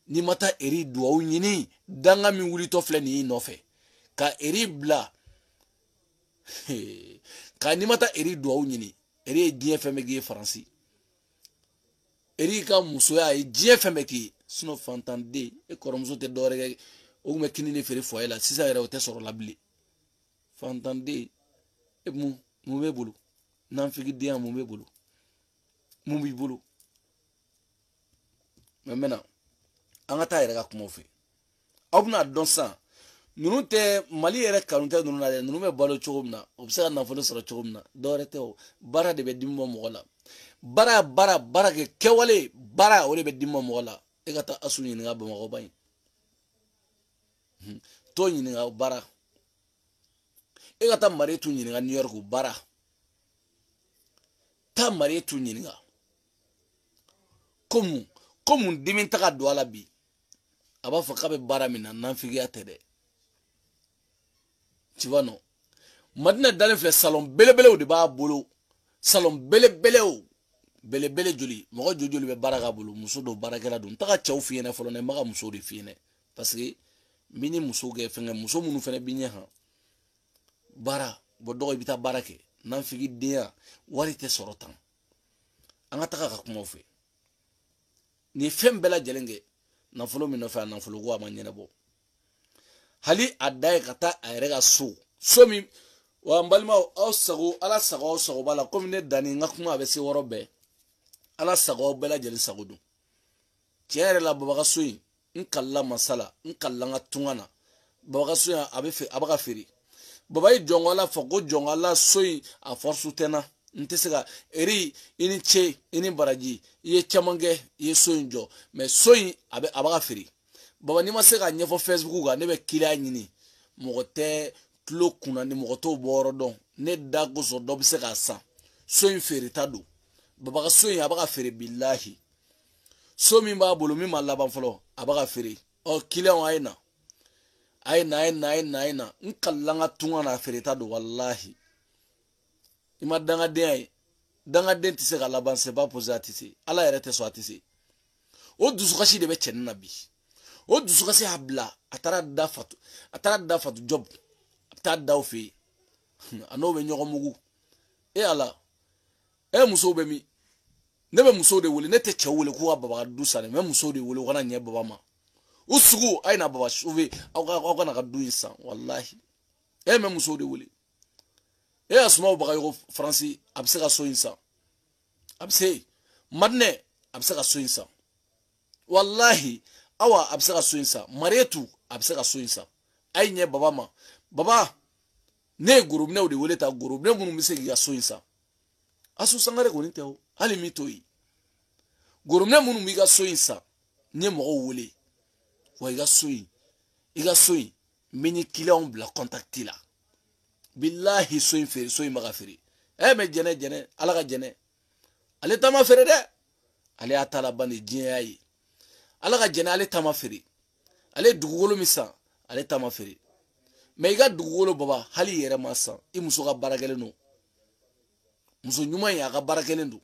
ni mata eri duwa nyini danga mi wuli to fle ni no fe ka eri bla ka ni mata eri duwa nyini eri die feme ge français eri ka muso ya die feme ki sino fantande e koromzo te dore o me kinini fere foyela sisa era o te soro labli fantande e mu me bulu nanfigidenya mun bɛ bolo mun b'i bolo mais maintenant an ka taa yɛrɛ ka kumaw fɛ aw bɛna dɔn sisan ninnu tɛ Mali yɛrɛ kanu tɛ ninnu na dɛ ninnu bɛ balo cogo min na o bɛ se ka nafolo sɔrɔ cogo min na dɔwɛrɛ tɛ o baara de bɛ dimi bɔ mɔgɔ la baara kɛ kɛwale baara o de bɛ dimi bɔ mɔgɔ la e ka taa Asu ɲininka Bamakɔba in t'o ɲininka baara e ka taa Marietou ɲininka New York baara taa Marietou ɲininka ko mun dimi ta ka don a la bi a b'a fɔ k'a bɛ baara min na nanfigiya tɛ dɛ tu vois non Madina dalen filɛ salon belebelew de b'a bolo salon belebelew belebele joli mɔgɔ joli bɛ baara k'a bolo muso dɔw baarakɛla don n taga cɛw f'i ɲɛna fɔlɔ n b'a ka musow de f'i ɲɛna parce que min ni muso kɛ fɛnkɛ muso minnu fɛnɛ bi ɲɛ han baara bɔ dɔgɔ i bɛ taa baara kɛ nanfigidenya wari tɛ sɔrɔ tan an ka taga ka kumaw fɛ ni fɛn bɛɛ lajɛlen kɛ nafolo min nɔfɛ a nafolo ko a ma ɲɛnabɔ hali a da ye ka taa a yɛrɛ ka so min wa n balimaw aw sago ala sago aw sago b'a la komi ne danni n ka kuma a bɛ se yɔrɔ bɛɛ ala sago aw bɛɛ lajɛlen sago don tiɲɛ yɛrɛ la babaga so in n kalila masala n kalila n ka tunga na babaga so in a bɛ ka feere baba ye jɔnkala fɔ ko jɔnkala so in a force tɛ n na n tɛ se ka eri i ni ce i ni baraji i ye caman kɛ i ye so in jɔ mais so in a bɛ ka feere baba n'i ma se ka ɲɛfɔ Facebook kan ne bɛ kiliya ɲini mɔgɔ tɛ tulo kunna ni mɔgɔ t'o bɔ yɔrɔ dɔn ne da kosɔn dɔ bɛ se k'a san so in feereta don baba ka so in a bɛ ka feere bilahi so min b'a bolo min ma laban fɔlɔ a bɛ ka feere kiliyanw a ye na n kalila n ka tunga na a feereta don walahi i ma dangadenya ye dangaden tɛ se ka laban c'est pas posé a tɛ se ala yɛrɛ tɛ sɔn a tɛ se o dusukasi de bɛ cɛnin na bi o dusukasi y'a bila a taara da fatu job a bɛ taa da o fɛ yen a n'o bɛ ɲɔgɔn mugu ala musow bɛ min ne bɛ musow de wele ne tɛ cɛw wele k'u ka baba ka du san dɛ n bɛ musow de wele u kana ɲɛ baba ma u sugu a ye na baba sauver aw kana ka du in san walahi n bɛ musow de wele Asuma Bagayogo Faransi a bɛ se ka so in san a bɛ se Madinɛ a bɛ se ka so in san wallahi awa a bɛ se ka so in san Marietou a bɛ se ka so in san a ye ɲɛ baba ma baba ne ye gorobinɛw de wele ta gorobinɛ minnu bɛ se k'i ka so in san Asu Sangare kɔni tɛ o hali min t'o ye gorobinɛ minnu b'i ka so in san n ye mɔgɔw wele wa i ka so in n bɛ ni kiliyanw bila contact la billahi so in feere so in bɛ ka feere mɛ jɛnɛ ala ka jɛnɛ ale ta ma feere dɛ ale y'a ta laban de diɲɛ y'a ye ala ka jɛnɛ ale ta ma feere ale ye dugukolo min san ale ta ma feere mɛ i ka dugukolo baba hali i yɛrɛ ma san i muso ka baarakɛlen don muso ɲuman in a ka baarakɛlen don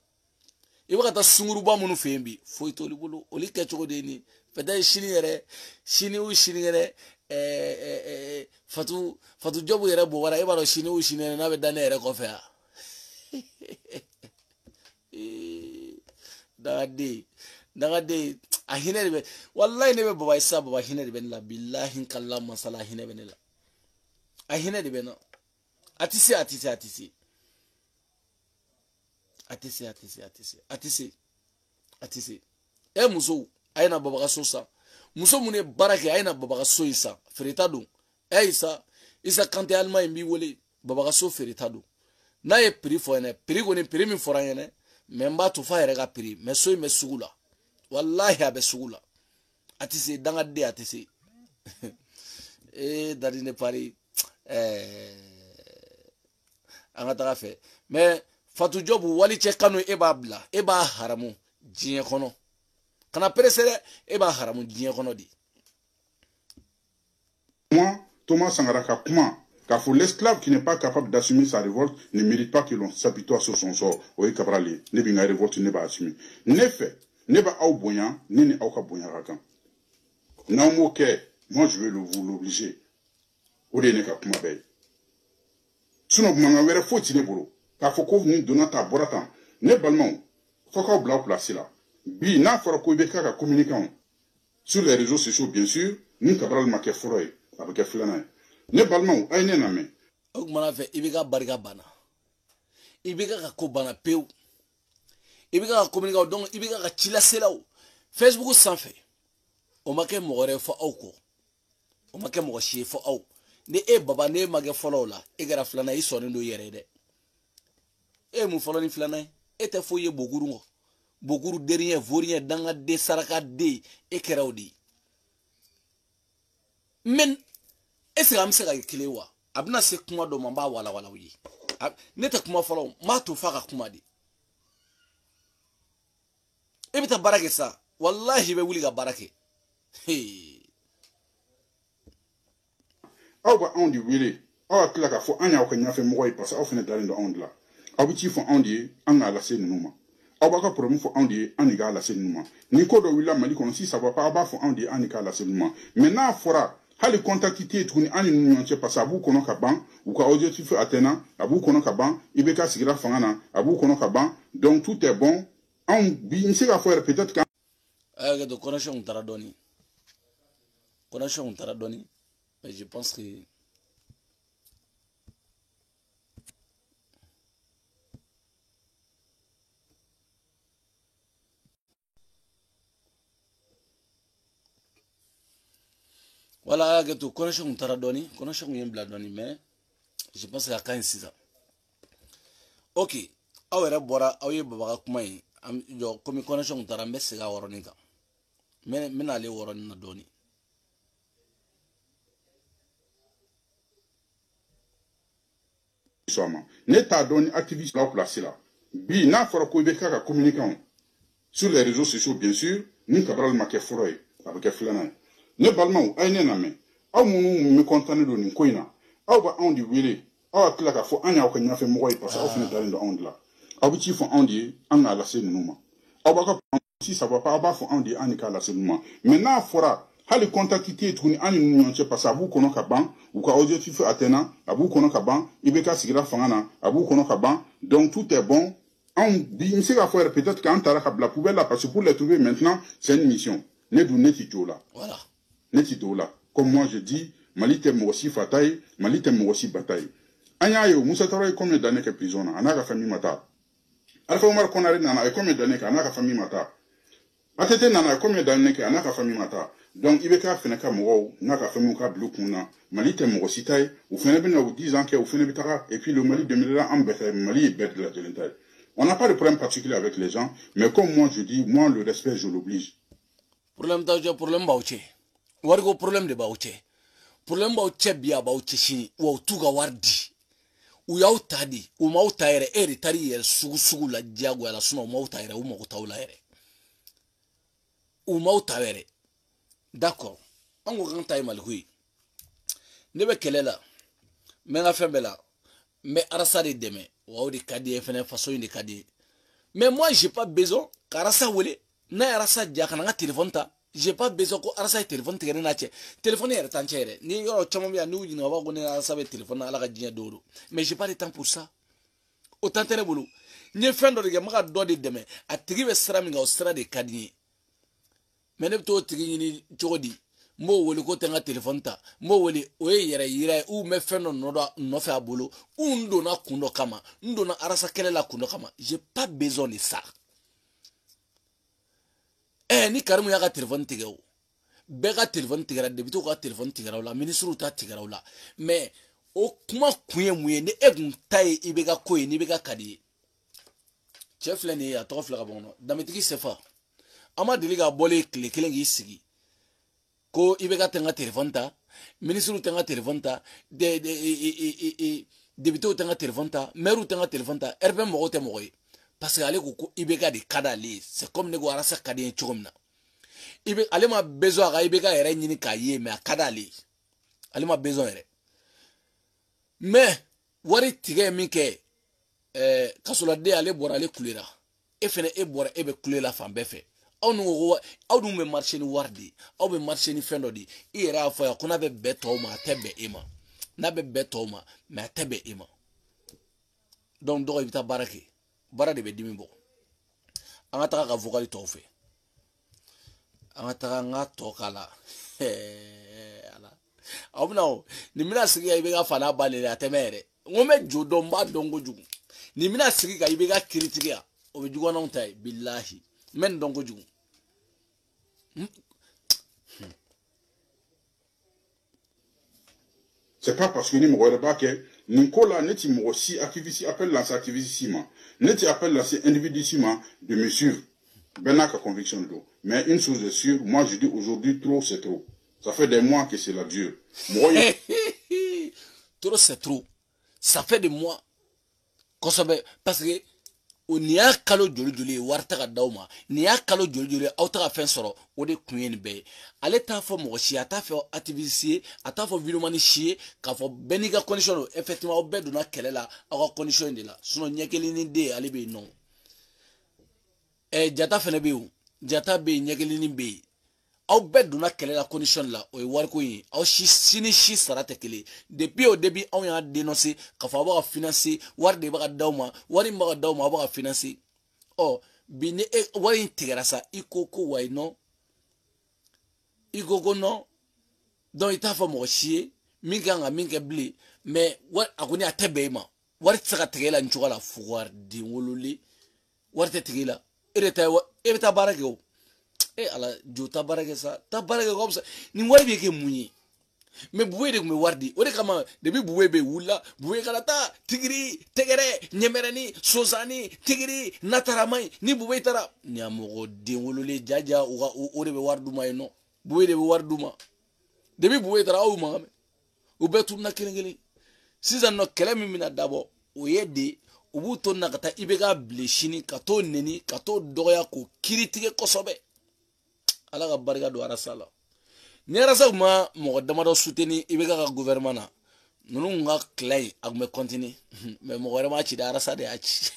i bɛ ka taa sunguruba minnu fɛ yen bi foyi t'olu bolo olu kɛcogo de ye nin peut-être sini yɛrɛ Fatu Jobu yɛrɛ bɔra e b'a dɔn sini yɛrɛ n'a bɛ da ne yɛrɛ kɔfɛ dagaden a hinɛ de bɛ wallahi ne bɛ baba isa baba hinɛ de bɛ ne la billahi kala masala hinɛ bɛ ne la a hinɛ de bɛ na a tɛ se muso a ye na baba ka so san muso mun ye baara kɛ a ye na baba ka so in san feereta don isa Kante Alima in b'i wele baba ka so feereta don n'a ye prix fɔ ɲɛna prix kɔni prix min fɔra ɲɛna mais n b'a to f'a yɛrɛ ka prix mais so in bɛ sugu la wallahi a bɛ sugu la a tɛ se dangaden a tɛ se Dadi ne Paris an ka taga fɛ mais Fatu Jobu wali cɛ kanu e b'a bila e b'a haramu diɲɛ kɔnɔ kana pressé dɛ e b'a haramu diɲɛ kɔnɔ de. Moi, Thomas Sankara ka kuma k'a fɔ l'esclave qui n'est pas capable d'assumer sa révolte ne mérite pas que l'on s'apitoie sur son sort. O ye Cabral ye ne bɛ n ka révolte ne b'a assumer ne fɛ ne b'a aw bonya ne ni aw ka bonya ka kan n'aw m'o kɛ moi je vais vous l'obliger o de ye ne ka kuma bɛɛ ye sinon mankan wɛrɛ foyi tɛ ne bolo k'a fɔ ko nin donna tan a bɔra tan ne balimaw fo k'aw bila aw place la bi n'a fɔra ko i bɛ k'a ka communiquant sur les réseaux sociaux bien sûr ni Cabral ma kɛ fɔlɔ ye a bɛ kɛ filanan ye ne balimaw a ye ne lamɛn o kumana fɛ i bɛ ka barika banna ibika ka ko bana peu ibika ka communiquer donc ibika ka chila selaw Facebook sanfɛ o ma kɛ mɔgɔ wɛrɛ fɔ aw kɔ o ma kɛ mɔgɔ si ye fɔ aw ni baba ne ma kɛ fɔlɔw la kɛra filanan i sɔnnen don yɛrɛ dɛ mun fɔlɔ ni filanan ye tɛ foyi ye boguru kɔ boguru deriyɛ voriyɛ dangaden sarakaden kɛra o de ye mais est-ce que an bɛ se ka kɛ kelen wa a bɛna se kuma dɔ ma n b'a walawala aw ye ne tɛ kuma fɔlɔ n b'a to f'a ka kuma de bɛ taa baara kɛ sa wallahi i bɛ wuli ka baara kɛ aw ba anw de wele aw ka tila k'a fɔ an y'aw ka ɲɛfɛ mɔgɔ ye parce que aw fana dalen don anw de la aw bɛ ci fɔ anw de ye an k'a lase ninnu ma aw b'a ka problème fɔ anw de ye an de k'a lase ninnu ma ni ko dɔ wulila Mali kɔnɔ si ça va pas aw b'a fɔ anw de ye an de k'a lase ninnu ma mais n'a fɔra hali contact tɛ yen tuguni an ni ninnu ɲɔgɔn cɛ parce que a b'u kɔnɔ ka ban u ka objectif atteint a b'u kɔnɔ ka ban IBK sigira fanga na a b'u kɔnɔ ka ban donc tout est bon anw bi n se k'a fɔ yɛrɛ peut-être que de connexion taara dɔɔni mais je pense que voilà que to connexion taara dɔɔni connexion ye n bila dɔɔni mais je pense que a ka ɲi sisan ok aw yɛrɛ bɔra aw ye baba ka kuma ye jɔ komi connexion taara n bɛ segin a yɔrɔnin kan n bɛna ale yɔrɔnin na dɔɔni ne t'a dɔn ni activiste l'aw placé là bi n'a fɔra ko IBK ka communicant sur les réseaux sociaux bien sûr ni Cabral ma kɛ fɔlɔ ye a bɛ kɛ filanan ye ne balimaw a ye ne lamɛn aw minnu mécontent don nin ko in na aw ba anw de wele aw ka tila k'a fɔ an y'aw ka ɲɛfɛ mɔgɔ ye parce que aw fana dalen don anw de la aw bɛ ci fɔ anw de ye an k'a lase ninnu ma aw b'a ka si ça va pas aw b'a fɔ anw de ye an de k'a lase ninnu ma mais n'a fɔra hali contact tɛ yen tuguni an ni ninnu ɲɔgɔn cɛ parce que a b'u kɔnɔ ka ban u ka objectif atteint a b'u kɔnɔ ka ban IBK sigira fanga na a b'u kɔnɔ ka ban donc tout est bon anw bi n se k'a fɔ yɛrɛ peut-être qu'an taara ka bila poubelle la parce que pour les trouver maintenant c'est une mission ne dun ne ti jo la voilà ne ti do la comme moi je dis Mali tɛ mɔgɔ si fata ye Mali tɛ mɔgɔ si bata ye an y'a ye o Musa Traoré ye combien d'années kɛ prison na a n'a ka famille ma taa Alpha Oumar Konaré nana a ye combien d'années kɛ a n'a ka famille ma taa ATT nana a ye combien d'années kɛ a n'a ka famille ma taa donc IBK fɛnɛ ka mɔgɔw n'a ka fɛn min ka bila u kun na Mali tɛ mɔgɔ si ta ye u fɛnɛ bɛna u 10 ans kɛ u fɛnɛ bɛ taga et puis le Mali 2020 an bɛɛ fɛ Mali ye bɛɛ de lajɛlen ta ye on n'a pas de problème particulier avec les gens mais comme moi je dis moi le respect je l'oblige problème t'aw cɛ problème b'aw cɛ wari ko problème de b'aw cɛ problème b'aw cɛ bi a b'aw cɛ sini wa u t'u ka wari di u y'aw ta di u m'aw ta yɛrɛ e de taar'i yɛrɛ sugu la diyagoya la sinon u m'aw ta yɛrɛ u mago t'aw la yɛrɛ u m'aw ta yɛrɛ d'accord an ko k'an ta ye Maliko ye ne bɛ kɛlɛ la n bɛ n ka fɛn bɛɛ la n bɛ Arasa de dɛmɛ wa o de ka di n ye fɛnɛ faso in de ka di n ye mais moi j'ai pas besoin ka Arasa wele n'a ye Arasa diya ka na n ka téléphone ta j'ai pas besoin ko Arasa ye téléphone tigɛ ne n'a cɛ téléphone yɛrɛ t'an cɛ yɛrɛ ni yɔrɔ caman bɛ yan n'u ɲininka u b'a fɔ ko ne Arasa bɛ téléphone na Ala ka diɲɛ don o don mais j'ai pas de temps pour ça o temps tɛ ne bolo n ye fɛn dɔ de kɛ n bɛ ka dɔ de dɛmɛ a tigi bɛ sira min kan o sira de ka di n ye mais ne bɛ t'o tigi ɲini cogo di n b'o wele ko tɛ n ka téléphone ta n b'o wele o ye yɛrɛ yira ye u bɛ fɛn dɔ nɔfɛ a bolo u n donna kun dɔ kama n donna Arasa kɛlɛ la kun dɔ kama j'ai pas besoin de ça ni Karimu y'a ka téléphone tigɛ o bɛɛ ka téléphone tigɛra député ka téléphone tigɛra o la ministre ta tigɛra o la mais o kuma kun ye mun ye ni e kun ta ye IBK ko ye ni IBK ka di ye cɛ filɛ nin ye a tɔgɔ filɛ ka bɔ kɔnɔ Dametigi Sefa an ma deli ka bɔlen tile kelen k'i sigi ko IBK tɛ n ka téléphone ta ministre tɛ n ka téléphone ta député tɛ n ka téléphone ta maire tɛ n ka téléphone ta RPM mɔgɔw tɛ mɔgɔ ye parce que ale ko IBK de ka d'ale ye c'est comme ne ko Arasa ka di n ye cogo min na ale ma besoin a ka IBK yɛrɛ ɲini k'a ye mais a ka d'ale ye ale ma besoin yɛrɛ mais wari tigɛ ye min kɛ kasoladen ale bɔra ale kulera e fɛnɛ e bɔra e bɛ kulela fan bɛɛ fɛ aw dun bɛ marché ni wari de ye aw bɛ marché ni fɛn dɔ de ye i yɛrɛ y'a fɔ yan ko n'a bɛ bɛn tɔw ma a tɛ bɛn e ma n'a bɛ bɛn tɔw ma mais a tɛ bɛn e ma donc dɔgɔ i bɛ taa baara kɛ baara de bɛ dimi bɔ an ka taga ka vocal tɔw fɛ an ka taga n ka tɔ k'a la aw bɛna o nin bɛna sigi yan i bɛ ka fa n'a ba le a tɛ mɛn yɛrɛ n ko n bɛ jo dɔn n b'a dɔn kojugu ni mina sigi ka ibe ga critique ya o be jugo non tay billahi men don ko jugo c'est pas parce que ni mo ba ke Nicolas neti mo si activiste appelle la activiste sima neti appelle la individu sima de mesure benaka conviction do mais une chose est sûre moi je dis aujourd'hui trop c'est trop ça fait des mois que c'est la dure trop c'est trop ça fait des mois parce que ni y'a kalo joli warta ka dauma ni y'a kalo joli auta ka fen soro o de kunyen be ale ta fo mo si ata fo activiste ata fo vidéo si ka fo beniga condition effectivement o be do na kelela a condition de la sinon nyekeli ni de ale be non jata fene be o jata be nyekeli ni be au be do na kelela condition la o war ko yin au sini shi sarate kele depuis au début on ya dénoncer ka fa ba financer war de ba dawma wari ba dawma ba financer oh bine wari tigara sa ikoko wai no ikoko no donc ita fa mo chier minga minga bli mais wa akuni atebe ma wari tsaka tigela nchuga la fuwar di woluli wari te tigela ereta barake o ala jo tabarake sa tabarake comme ça ni wari be ke munyi mais buwe de me wardi o de kama depuis buwe be wula buwe kala ta tigiri tegere nyemerani sosani tigiri nataramai ni buwe tara nyamogo denwolole jaja o de be warduma eno buwe de be warduma depuis buwe tara o ma o betu na kelengeli sisan no kelemi mina dabo o yede o buto na kata ibega bleshini kato neni kato doya ko kiritige kosobe ala ka barika do arasala ni arasa ma mo damado soutenir ibega ka gouvernement na nunu nga clay ak me continue mais mo ma ci da arasa de aci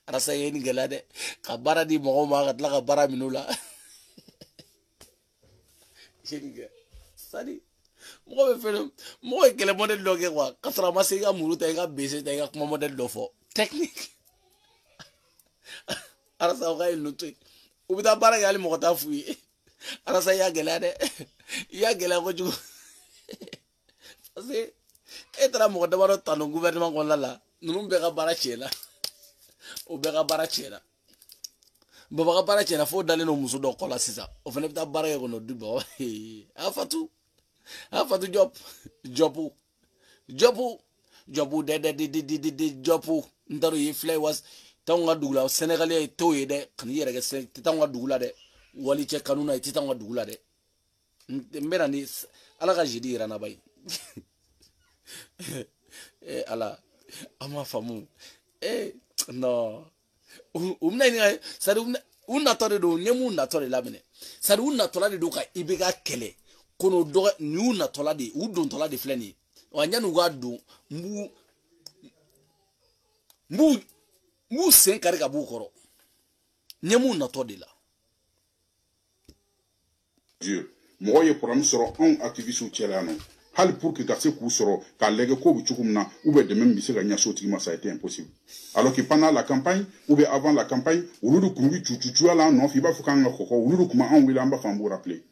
arasa yeni gelade ka bara di mo ma ka la ka bara minula jenga sadi mo be fele mo e kele model do ke kwa kasra ma se ga muru ta ga bese ta ga kuma model do fo technique arasa ga ilutu ubita bara yali mo ta fuyi arasa ya gelade ya gela ko ju parce que etra mo da baro tanu gouvernement kon la nunu be ga bara chela o be ga bara chela baba ga bara chela fo daleno muso do ko la sisa o fene bita bara ko no dubo afatu jobu de jobu ndaro yi flavors tanga dugula Sénégalais to yede kan yere ga tanga dugula de wali che kanuna tanga dugula de mbera ni ala ga jidi rana bay ala ama famu no umna ni sari unna tore do nyemu na tore labene sari unna tola de do ka ibega kele kono do ni unna tola de udon tola de fleni wanyanu ga do mu sen kare ka bu koro nyemu na to de la Dieu mo ye problème soro on activiste tchelano hal pour que kase ku soro ka lege ko bu chukumna ou be de même bise ga nya soti ma ça a été impossible alors que pendant la campagne ou bien avant la campagne uludu kungi chuchu ala non fi ba fukanga koko uludu kuma on wila mba fambo rappeler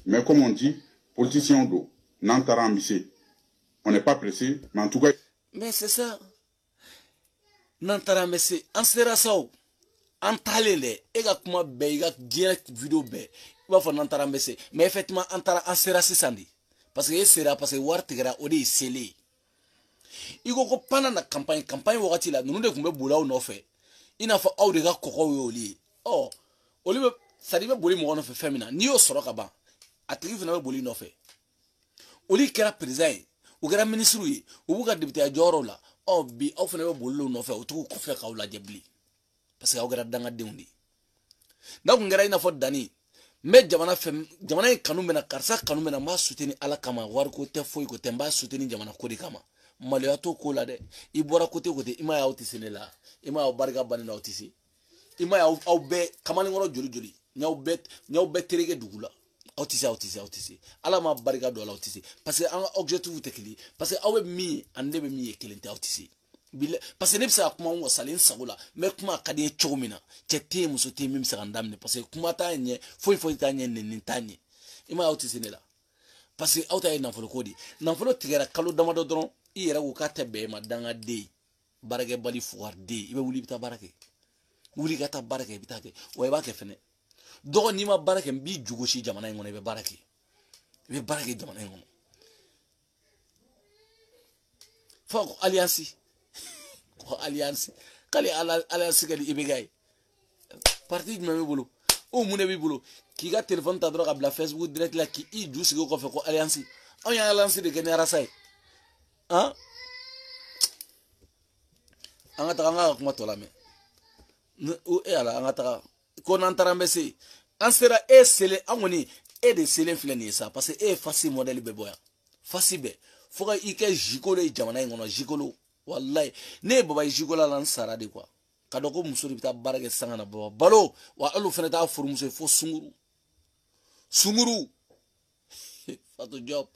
mais comme on dit politicien do nantara mbise on n'est pas pressé mais en tout cas mais c'est ça nantara mbise en sera ça en talele e ga kuma be ga direct vidéo be va fa nantara mbise mais effectivement en sera sisandi parce que sera parce que wartigra o de sele iko ko pana na campagne wakati la nunu de kumbe bulaw no fe ina fa awde ga kokko yoli oh olibe sadibe boli mo no fe femina ni yo soro ka ba atigi fina boli no fe oli kera président o kera ministre yi o buka député a joro la oh bi aw fina boli no fe o tuku ko fe ka wala jebli parce que aw kera danga dewndi na ko ngera ina fo dani mais jamana kanu mena karsa kanu mena ma soutenir ala kama war ko te foy ko te mba soutenir jamana ko di kama maloya to ko la de ibora côté ima ya otisi ne la ima ya barga bani na otisi ima ya au be kamani ngoro joli nyaw bet terege dugula otisi ala ma barga do la otisi parce que un objectif tekili parce que awe mi ande be mi ekelente otisi bile parce que ne bisa kuma ngo salin sagula mais kuma kadi chomina chete muso te mim sa ndamne parce que kuma ta nye foi ta nye nin tanye ima otisi ne la parce que auta na folo kodi na folo tigera kalo damado don iyera ko ka tebe ma danga de barake bali fuarde ibe wuli bita barake wuli gata barake bitake wa iba ke fene dogo ni ma barake mbi jugo shi jamana ngona ibe barake jamana ngona fako alliance ko alliance kali alliance kali ibe gay parti me bolo o mune bi bolo ki ga téléphone ta dro ka bla Facebook direct la ki i ju sigo ko fe ko alliance on ya alliance de genera sai hein anga ta anga kuma to la me o e ala anga ta ko nan tarambese ansera e sele angoni e de sele fleni ça parce que e fasi modèle be boya fasi be foka ike jikolo jamana ngono jikolo wallahi ne baba jikola lan sara de quoi kado ko musuri bita barake sangana baba balo wa alu fene ta furu muso fo sunguru fato job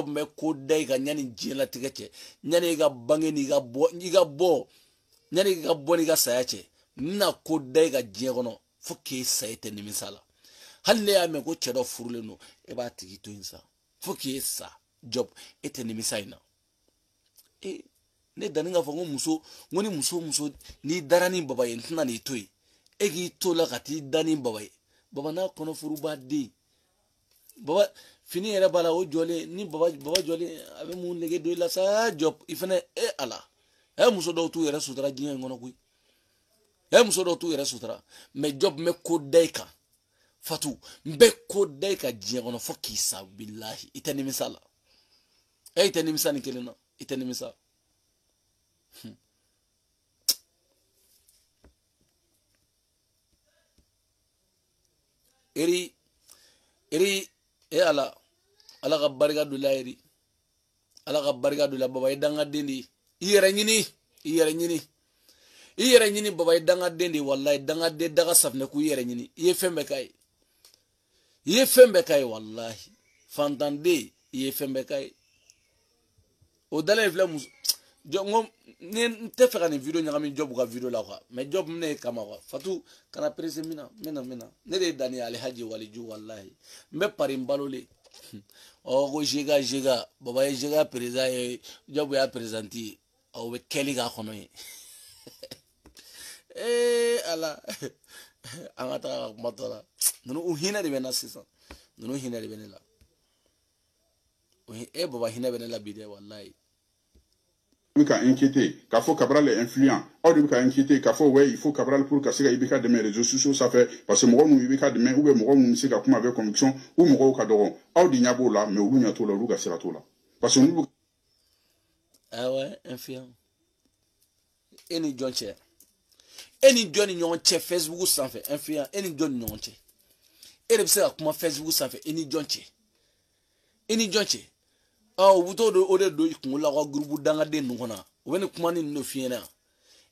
me ko dai ga nyani jela tigece nyani ga bange ni ga bo nyani ga bo ni ga sayace na ko dai ga jegono fo ke sayete ni misala halle ya me ko chedo furule no e ba tigi to insa fo ke sa job ete ni misaina ne daninga fango muso ngoni muso ni darani baba yentina ni toy egi tola kati dani baba na kono furu ba de baba fini era bala o jole ni baba jole abe mun lege do la sa job ifene ala muso do tu era sutra jinga ngono kui muso do tu era sutra me job me ko daika fatu mbe ko daika jinga ngono foki sa billahi itani misala itani misani kelena itani misala eri ala ka barika dula eri ala ka barika dula baba idanga dendi iyere nyini baba idanga dendi wallahi danga de daga safne ku iyere nyini iye fembe kai wallahi fantande iye fembe kai o dala ifla mus jongo ne te fera ni video nyami job ka video la quoi mais job ne kama quoi fatu kana presse mina ne de dani ali haji waliju wallahi mbe pari mbalole o go jega baba jega président job ya présenter o be keli ga khono ala angata matola nunu uhina de bena sisa nunu hina de benela baba hina benela bide wallahi il faut inquiéter, qu'il faut Cabral est influent. Or, il faut inquiéter, qu'il faut, ouais, il faut Cabral pour casser les de mes réseaux sociaux, ça fait, parce que moi, nous, il y a demain, ou bien, moi, nous, c'est comme avec conviction, ou moi, au cadre, or, il y a beau là, mais où il y a tout là, où il y a tout là. Parce que nous, ah ouais, influent. Any John Che. Any John Che, Facebook, ça fait, influent, any John Che. Et le pseudo, comment Facebook, ça fait, any John Che. Wuto do ode do ikungula kwa grupu danga de nungona wene kumani no fiena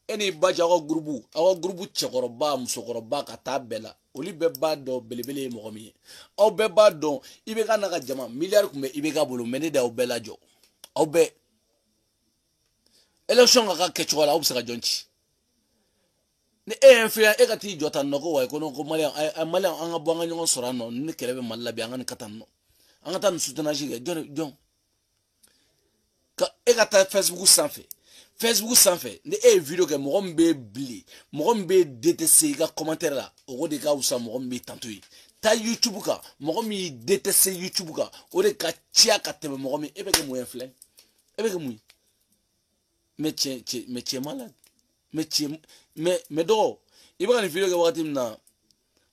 eni baja kwa grupu chekoroba musokoroba kata bela oli beba do belebele mogomi aw beba do ibe kana ka jama milliard kumbe ibe ka bolo mene da obela jo aw be election ka kechola obsa ka jonchi ne enfia e ka ti jota noko wa kono ko mali anga bonga nyon sorano ne kelebe malabi anga katanno anga tan sutana jige jon e ka ta Facebook sanfɛ ne e video ke mɔgɔ min bɛ bili mɔgɔ min bɛ détester ka commentaire la o de ka wusa mɔgɔ min bɛ tanto ye ta YouTube kan mɔgɔ min détester YouTube kan o de ka ciya ka tɛmɛ mɔgɔ min e bɛ kɛ mun ye filɛ e bɛ kɛ mun ye mais cɛ malade mais dɔgɔ i bɛ ka nin video kɛ wagati min na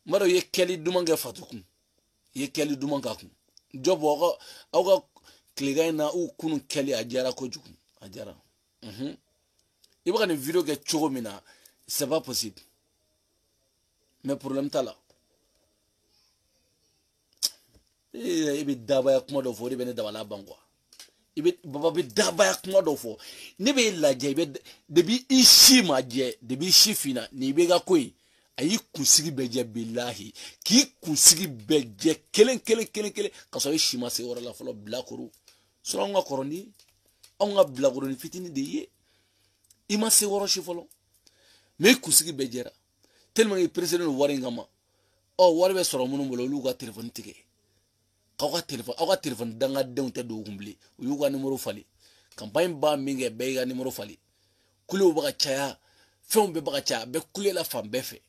m'a dɔn i ye kɛli duman kɛ Fatu kun i ye kɛli duman k'a kun jɔ bɔ aw ka kliga na u kunu kɛli a jara kojugu a jara i bɛ ka nin video kɛ cogo min na c'est pas possible mais problème t'a la i bɛ dabaya kuma dɔ fɔ o de bɛ ne dabala ban quoi baba bɛ dabaya kuma dɔ fɔ ne bɛ lajɛ depuis i si ma jɛ depuis i si finna ni bɛ ka ko in a y'i kunsigi bɛɛ jɛ bilahi k'i kunsigi bɛɛ jɛ kelen ka sɔrɔ i si ma se yɔrɔ la fɔlɔ bilakoro sɔrɔ anw ka kɔrɔ ni anw ka bilakoro ni fitini de ye i ma se yɔrɔ si fɔlɔ mais i kunsigi bɛɛ jɛra tellement que président ni wari in kama wari bɛ sɔrɔ minnu bolo olu ka téléphone tigɛ aw ka téléphone dangadenw tɛ don u kun bilen u y'u ka numéro falen campagne ba minge be ga numéro fali kulo ba chaya fon be ba chaya be kule la fam be fe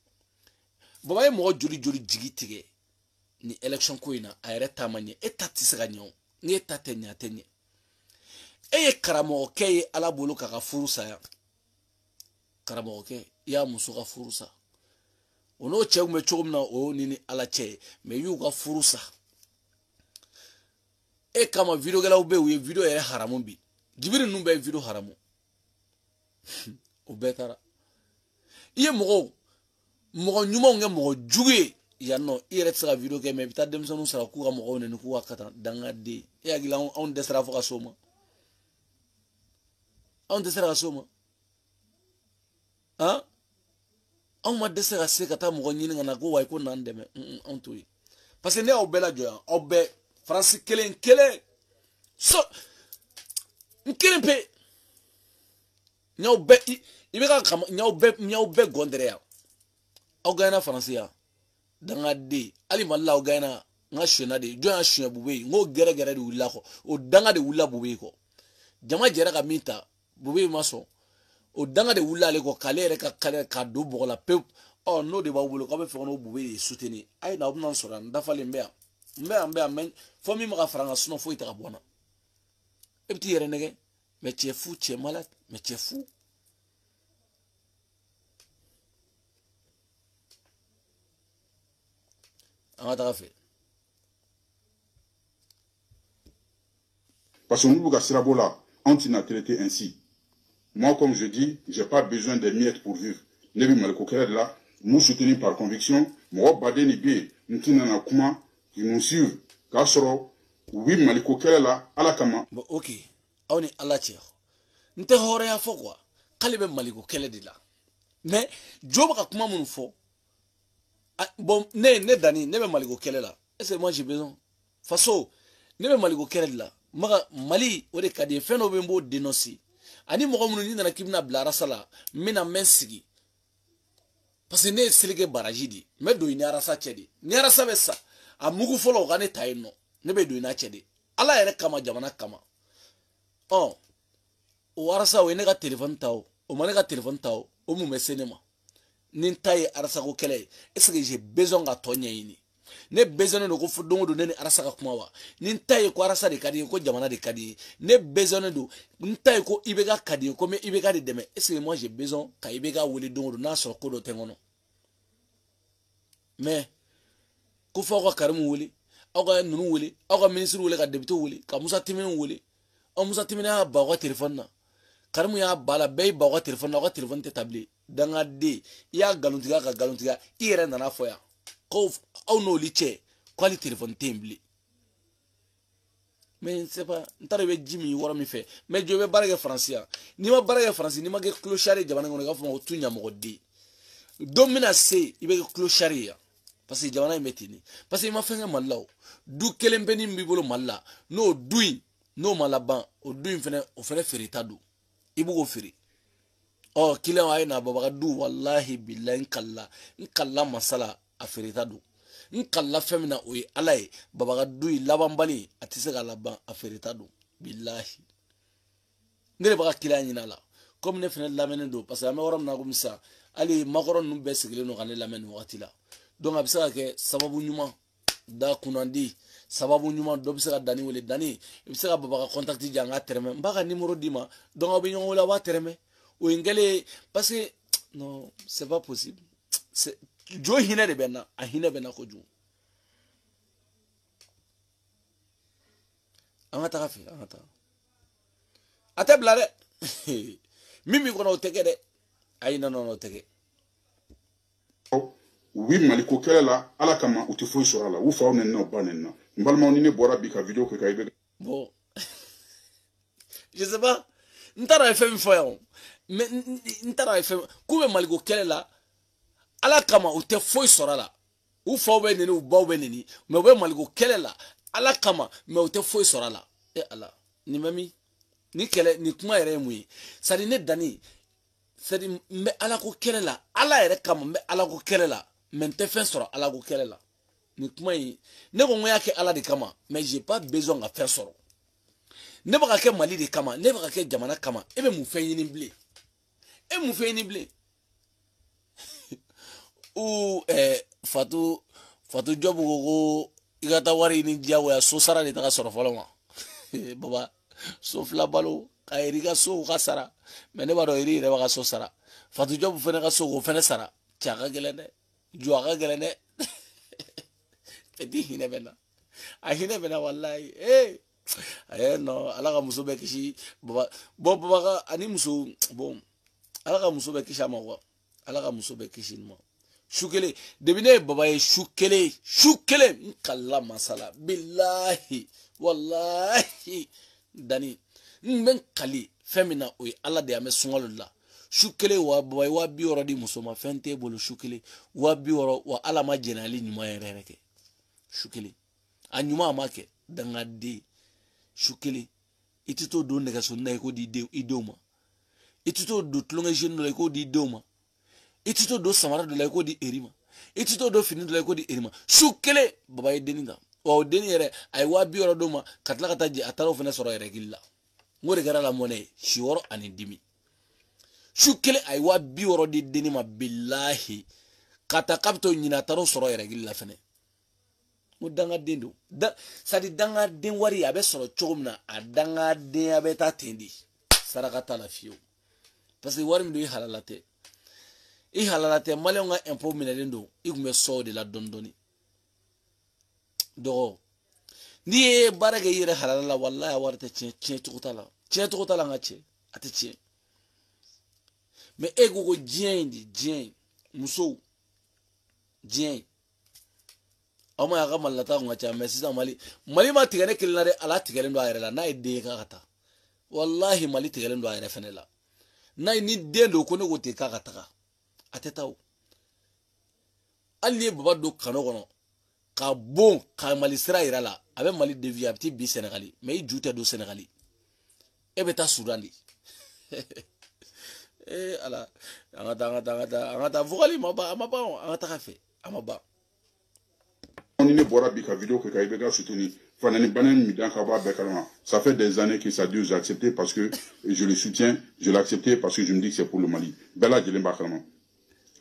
baba ye mo juri jigi tige ni election ko ina ayre tamanye etati sega nyo ni etate nya tenye eye karamo ke ala bolo ka furusa ya karamo ke ya muso ka furusa ono che me chogum na o nini ala che me yu ka furusa e kama video gala ube we video ere haramu bi jibiri numbe video haramu o betara iye mo nyuma nge mo juge ya no ire tsara video ke me bita dem sonu sara ku ga mo ne ku wakata danga de ya gila on desra fo ka soma on desra soma ha on ma desra se kata mo nyini ngana ko way ko nan deme on to yi parce que ne obela joya obe France kelen so nkelen pe nyaw be ibe ka kam nyaw be gondere ya o gana France ya danga de ali malla o gana nga shena de joya shena bube ngo gere de wula ko o danga de wula bube ko jama jera ka minta bube maso o danga de wula le ko kale ka kale ka do bola pe oh no de ba wulo ko be fe no bube soutenir ay na obnan soran da fale mbea men fo mi ma franga suno fo ita bona e petit yere nege mais tu es fou, tu es malade, mais tu es fou. Parce que nous, Sirabola, on t'a traité ainsi. Moi, comme je dis, je n'ai pas besoin des miettes pour vivre. Nebi Malekokere là, nous soutenons par conviction, moi, Badé Nibi, nous tenons comment, qui nous suivent, Kassoro, oui, Malekokere là, à la Kama. Bon, ok, on est à la tière. Nous te horé à faux quoi, Kalebe Malekokere de là. Mais, Job a comment mon faux. Bon, ne Dani, ne Malekokere là. Est-ce que moi j'ai besoin? Faso, ne Malekokere là. Mali, ou des cas de phénomènes dénoncés. Ani mɔgɔ minnu ni nana k'i bɛna bila arasa la n bɛna mɛn sigi parce que ne ye seleke baraji de n bɛ don i ni arasa cɛ de ni arasa bɛ sa a mugu fɔlɔ o ka ne ta yen nɔ ne bɛ don i n'a cɛ de ala yɛrɛ kama jamana kama ɔ o arasa o ye ne ka telefɔni ta o ma ne ka telefɔni ta o mun bɛ se ne ma ni n ta ye arasa ko kɛlɛ ye est ce que j'ai besoin ka tɔ ɲɛɲini ne besoin de ko fo don o don ne ni arasa ka kuma wa ni n ta ye ko arasa de ka di ye ko jamana de ka di ye ne besoin de n ta ye ko IBK ka di ye ko mɛ IBK de dɛmɛ est ce que moi j'ai besoin ka IBK wele don o don n'a sɔrɔ ko dɔ tɛ n kɔnɔ mais ko fɔ aw ka Karimu wele aw ka ninnu wele aw ka ministre wele ka député wele ka Musa Timini wele ɔ Musa Timini y'a ba aw ka téléphone na Karimu y'a ba la bɛɛ y'i ba aw ka téléphone na aw ka téléphone tɛ ta bilen dangaden i y'a nkalontigiya ka nkalontigiya i yɛrɛ nana fɔ yan ko aw n'oli cɛ k'ale téléphone tɛ yen bilen mais c'est pas n t'a dɔn i bɛ ji min yɔrɔ min fɛ mais jɔ i bɛ baara kɛ Faransi yan n'i ma baara kɛ Faransi n'i ma kɛ clochard ye jamana kɔnɔ i k'a fɔ ma ko tu ɲamɔgɔden don bɛna se i bɛ kɛ clochard ye yan parce que jamana in bɛ ten de parce que i ma fɛn kɛ Mali la o du kelen bɛ min b'i bolo Mali la n'o du in n'o ma laban o du in fɛnɛ o fɛnɛ feereta don i b'o feere ɔ client a ye na babaga du walahi bilahi n kala masala a feereta don n kala fɛn min na o ye ala ye babaga du in labanbali a tɛ se ka laban a feereta don bilahi ne de b'a ka client ɲini a la komi ne fɛnɛ lamɛnnen don parce que an bɛ yɔrɔ min na komi sisan hali makɔrɔ ninnu bɛɛ sigilen don ka ne lamɛn nin wagati la donc a bɛ se ka kɛ sababu ɲuman da kunnandi sababu ɲuman dɔ bɛ se ka Dani wele Dani i bɛ se ka babaga contact di yan n k'a tɛrɛmɛ n b'a ka numéro d'i ma donc aw bɛ ɲɔgɔn wele a b'a tɛrɛmɛ o ye n kɛlen parce que non c'est pas possible jo hinɛ de bɛ n na a hinɛ bɛ n na kojugu an ka taga fɛ an ka taga a tɛ bila dɛ min b'i kɔnɔ o tɛ kɛ dɛ ayi non o tɛ kɛ oui Malekokere la ala kama u tɛ foyi sɔrɔ a la u faw nɛni na u ba nɛni na n balimaw ni ne bɔra bi ka video kɛ ka IBK bon je sais pas n t'a dɔn a ye fɛn min fɔ yan mais n t'a dɔn a ye fɛn k'u bɛ Malekokere la ala kama u tɛ foyi sɔrɔ a la u faw bɛ nɛni u baw bɛ nɛni mais u bɛ Malekokere la ala kama mais u tɛ foyi sɔrɔ a la e ala nin bɛ min ni kɛlɛ ni kuma yɛrɛ ye mun ye c'est à dire ne Dani c'est à dire n bɛ ala ko kɛlɛ la ala yɛrɛ kama n bɛ ala ko kɛlɛ la mais n tɛ fɛn sɔrɔ ala ko kɛlɛ la nin kuma in ne ko n y'a kɛ ala de kama mais j'ai pas besoin ka fɛn sɔrɔ ne b'a kɛ Mali de kama ne b'a kɛ jamana kama e bɛ mun fɛn ɲini bilen e mun fɛn ɲini bilen ou Fatu Job ko i ka taa wari ɲini diyagoya so sara de taga sɔrɔ fɔlɔ ma baba so fila balo ka eri ka so ka sara mais ne b'a dɔn eri yɛrɛ b'a ka so sara Fatu Job fɛnɛ ka so k'o fɛnɛ sara cɛ a ka gɛlɛn dɛ jɔ a ka gɛlɛn dɛ petit hinɛ bɛ na a hinɛ bɛ na walayi non ala ka muso bɛ kisi baba baba ani muso bon ala ka muso bɛ kisi a ma quoi ala ka muso bɛ kisi ma su kelen debi ne ye baba ye su kelen kala masala billahi wallahi dani n kali fɛn min na o ye ala de an bɛ sunkalo la su kelen wa baba ye 200 di muso ma fɛn t'e bolo su kelen 200 wa ala ma jɛnɛyali ɲuman yɛrɛ kɛ su kelen a ɲuman a ma kɛ dangaden su kelen i tɛ t'o don nɛgɛso na i ko di i denw ma i tɛ t'o don tulonkɛ jeune dɔ la i k'o di i denw ma i tɛ t'o don samara dɔ la i k'o di eri ma i tɛ t'o don fini dɔ la i k'o di eri ma su kelen baba ye denni kan wa o denni yɛrɛ a ye 200 d'o ma ka tila ka taa jɛ a taara o fana sɔrɔ yɛrɛ gili la n ko de kɛra la mɔnɛ ye si 6 ani dimi su kelen a ye 200 di denni ma billahi ka taa k'a bɛ t'o ɲini a taara o sɔrɔ yɛrɛ gili la fɛnɛ n ko dangaden don sadi dangaden wari a bɛ sɔrɔ cogo min na a dangadenya bɛ taa ten de saraka t'a la fiyewu parce que wari min don i halala tɛ i halala tɛ maliyɛnw ka impôt minɛlen don i tun bɛ sɔn o de la dɔɔni dɔɔni dɔgɔ n'i ye baara kɛ i yɛrɛ halala la walayi a wari tɛ tiɲɛ cogo t'a la n ka tiɲɛ a tɛ tiɲɛ mais e ko diɲɛ in de diɲɛ in musow diɲɛ in aw ma y'a ka malilata kun ka ca mais sisan Mali ma tigɛ ne kelen na dɛ ala tigɛlen don a yɛrɛ la n'a ye den ye k'a ka taa wallahi Mali tigɛlen don a yɛrɛ fɛnɛ la n'a ye ni den don ko ne ko ten k'a ka taga a tɛ taa o hali ni ye baba don kano kɔnɔ ka bon ka Mali sira yira la a bɛ Mali dévier a bɛ t'i bin Sénégali mais i ju tɛ don Sénégali e bɛ taa Sudan de ala an ka taa vocal ma ban an ka taga fɛ a ma ban ni ne bɔra bi ka vidéo kɛ ka IBK soutenir Fanani Banen Midan Kaba Bekalama. Ça fait des années que ça dure, j'ai accepté parce que je le soutiens, je l'ai accepté parce que je me dis que c'est pour le Mali. Bella Djelemba Kalama.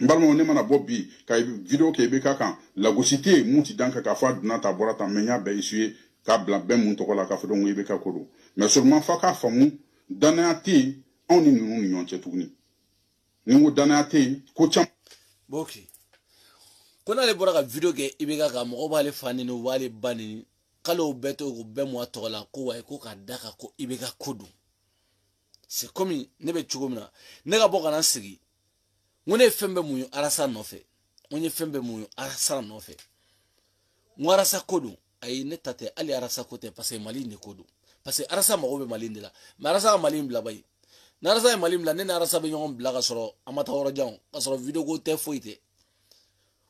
Mbalma on est mana bobi ka vidéo ke IBK kan la gosité mouti danka ka fa dunata borata menya be essuyer ka bla ben mun tokola ka fodon IBK kodo. Mais seulement fa ka famu danati on ni nous ni nyonche tugni. Ni ngo danati ko cham boki kona le bora ka video ke IBK ka mo ba le fani no wale bani kalo beto ko be mo tokola ko wa ko ka daka ko IBK kodo. C'est comme ne be chugomna ne ga boka na sigi ngone fembe muyo arasa nofe onye fembe muyo arasa nofe ngwarasa kodo ay ne tate ali arasa kote parce que Mali ne kodo parce que arasa mago be Mali de la mais arasa Mali bla bay na arasa Mali bla ne arasa be nyom bla ka soro amata woro jaw ka soro video ko te foite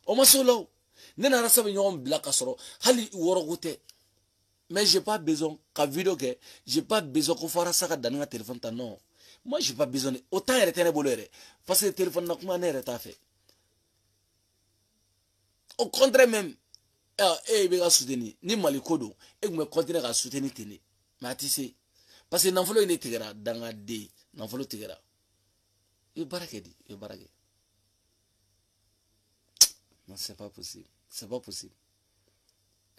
o masolo ne arasa be nyom bla ka soro hali woro ko te mais j'ai pas besoin ka video ke j'ai pas besoin ko fara saka danga téléphone ta non. Moi, je n'ai pas besoin de... Autant il était bolé. Parce que le téléphone n'a pas fait. Au contraire même, il va soutenir. Ni Malikodo, il va continuer à soutenir. Mais tu sais, parce que n'enfolo il est dans la D. N'enfolo tigera. Il barake dit. Il barake. Non, c'est pas possible. C'est pas possible.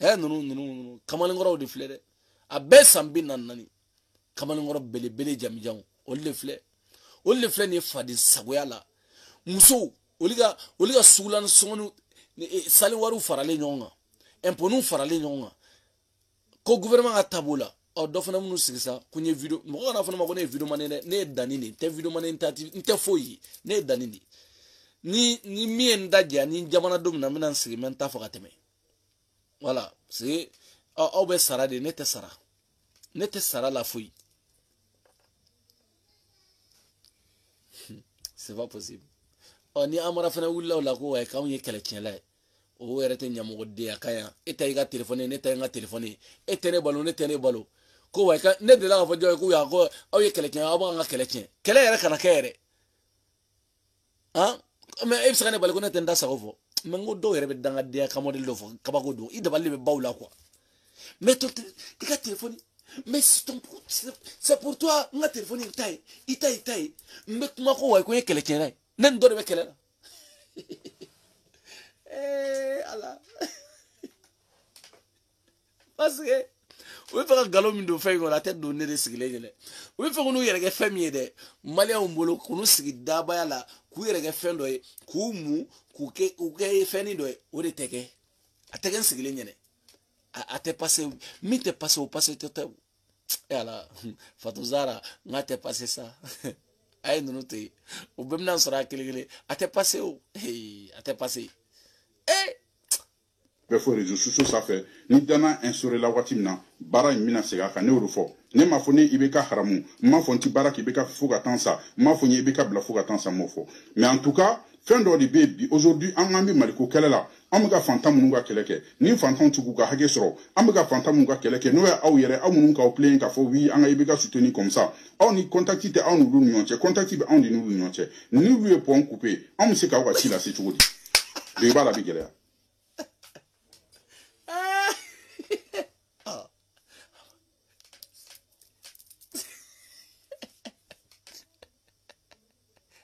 Non. Kamalingoro de fleur. A Bessambi nanani. Kamalingoro bele jamijang. Ole flɛ ni fadi sagoya la muso oliga sulan sonu sali waru farale ɲɔgɔn kan imponu farale ɲɔgɔn kan ko gouvernement ka tabola dɔ fana minnu sigi sa ko nye video mɔgɔ kana fana ma ko ne ye video mane dɛ ne ye danni de tɛ video mane n tɛ foyi ne ye danni de ni min ye n da jɛ ni jamana don min na n bɛna n sigi n bɛ n ta fɔ ka tɛmɛ voilà c'est aw bɛ sara de ne tɛ sara la foyi. C'est pas possible. Ni amara fana wula la ko ay kaw ye kala tienla o yere te nyamogo de akaya eta ga téléphone ne ta nga téléphone e tene balo ko way ka ne de la fa joy ko ya ko aw ye kala tien aw nga kala tien kala yere kana kere hein mais e sane balo ko ne tenda sa ko mais ngo do yere be danga de ka model do fo kabako do i dabali be bawla quoi mais to ka téléphone Mais c'est pour toi, on a téléphoné, itaï. Mais comment on a quelqu'un là? N'en donne pas quelqu'un là. Eh, Allah. Parce que, oui, faire un galop de feuille, la tête donnée de sigler. Oui, faire nous y a des familles de Malais au boulot, qu'on nous signe d'abord là, qu'on y a des fins de Koumu, Kouké, Fanny de Odeteke. A te un sigler. A te passé, mi te passé au passé, et alors, Fatouzara, n'a te passé ça. Aïe, nous te, au Bemnan sera qu'il a te passé, a te passé. Eh! Il faut réseaux sociaux ça fait ni dana instauré la watimna bara mina sega ka ne urufo ne ma foni ibeka haramu ma fonti bara ki beka fuga tansa ma foni ibeka bla fuga tansa mofo mais en tout cas fin do di baby aujourd'hui an ambi maliko kelela amuga fantam nuga keleke ni fantam tugu ka hage soro amuga fantam nuga keleke no ya aw yere amunun ka plein ka fo wi an ibeka soutenir comme ça on ni contacter on nous nyonche contacter be on di nous nyonche ni lui point couper on se ka wa ci la c'est tout dit de bara bi gelea.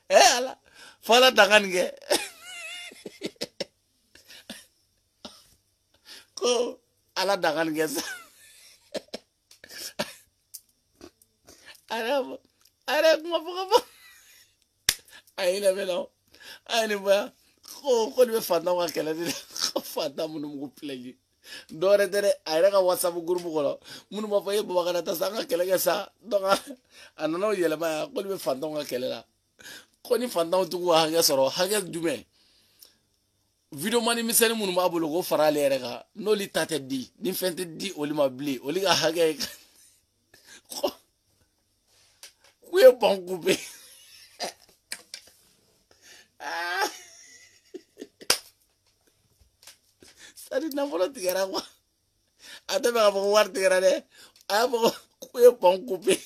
Ala fala dangan ge ko ala dangan ge sa ara kuma fuka ay na belo ay ni ba ko ni be fanda wa kala ni ko fanda munu mu play dore dere ay ka whatsapp group ko munu ma faye ba kana ta sanga kala ge sa donga anano yele ma ko ni be fanda wa kala la ko ni fanda tu ko hage soro hage dume video mani misani munu ma bolo ko farale yere ka no li tate di ni fente di oli ma bli oli ga hage ko we bon couper sari na folo tigara kwa ata be ko war tigara de a bo we bon couper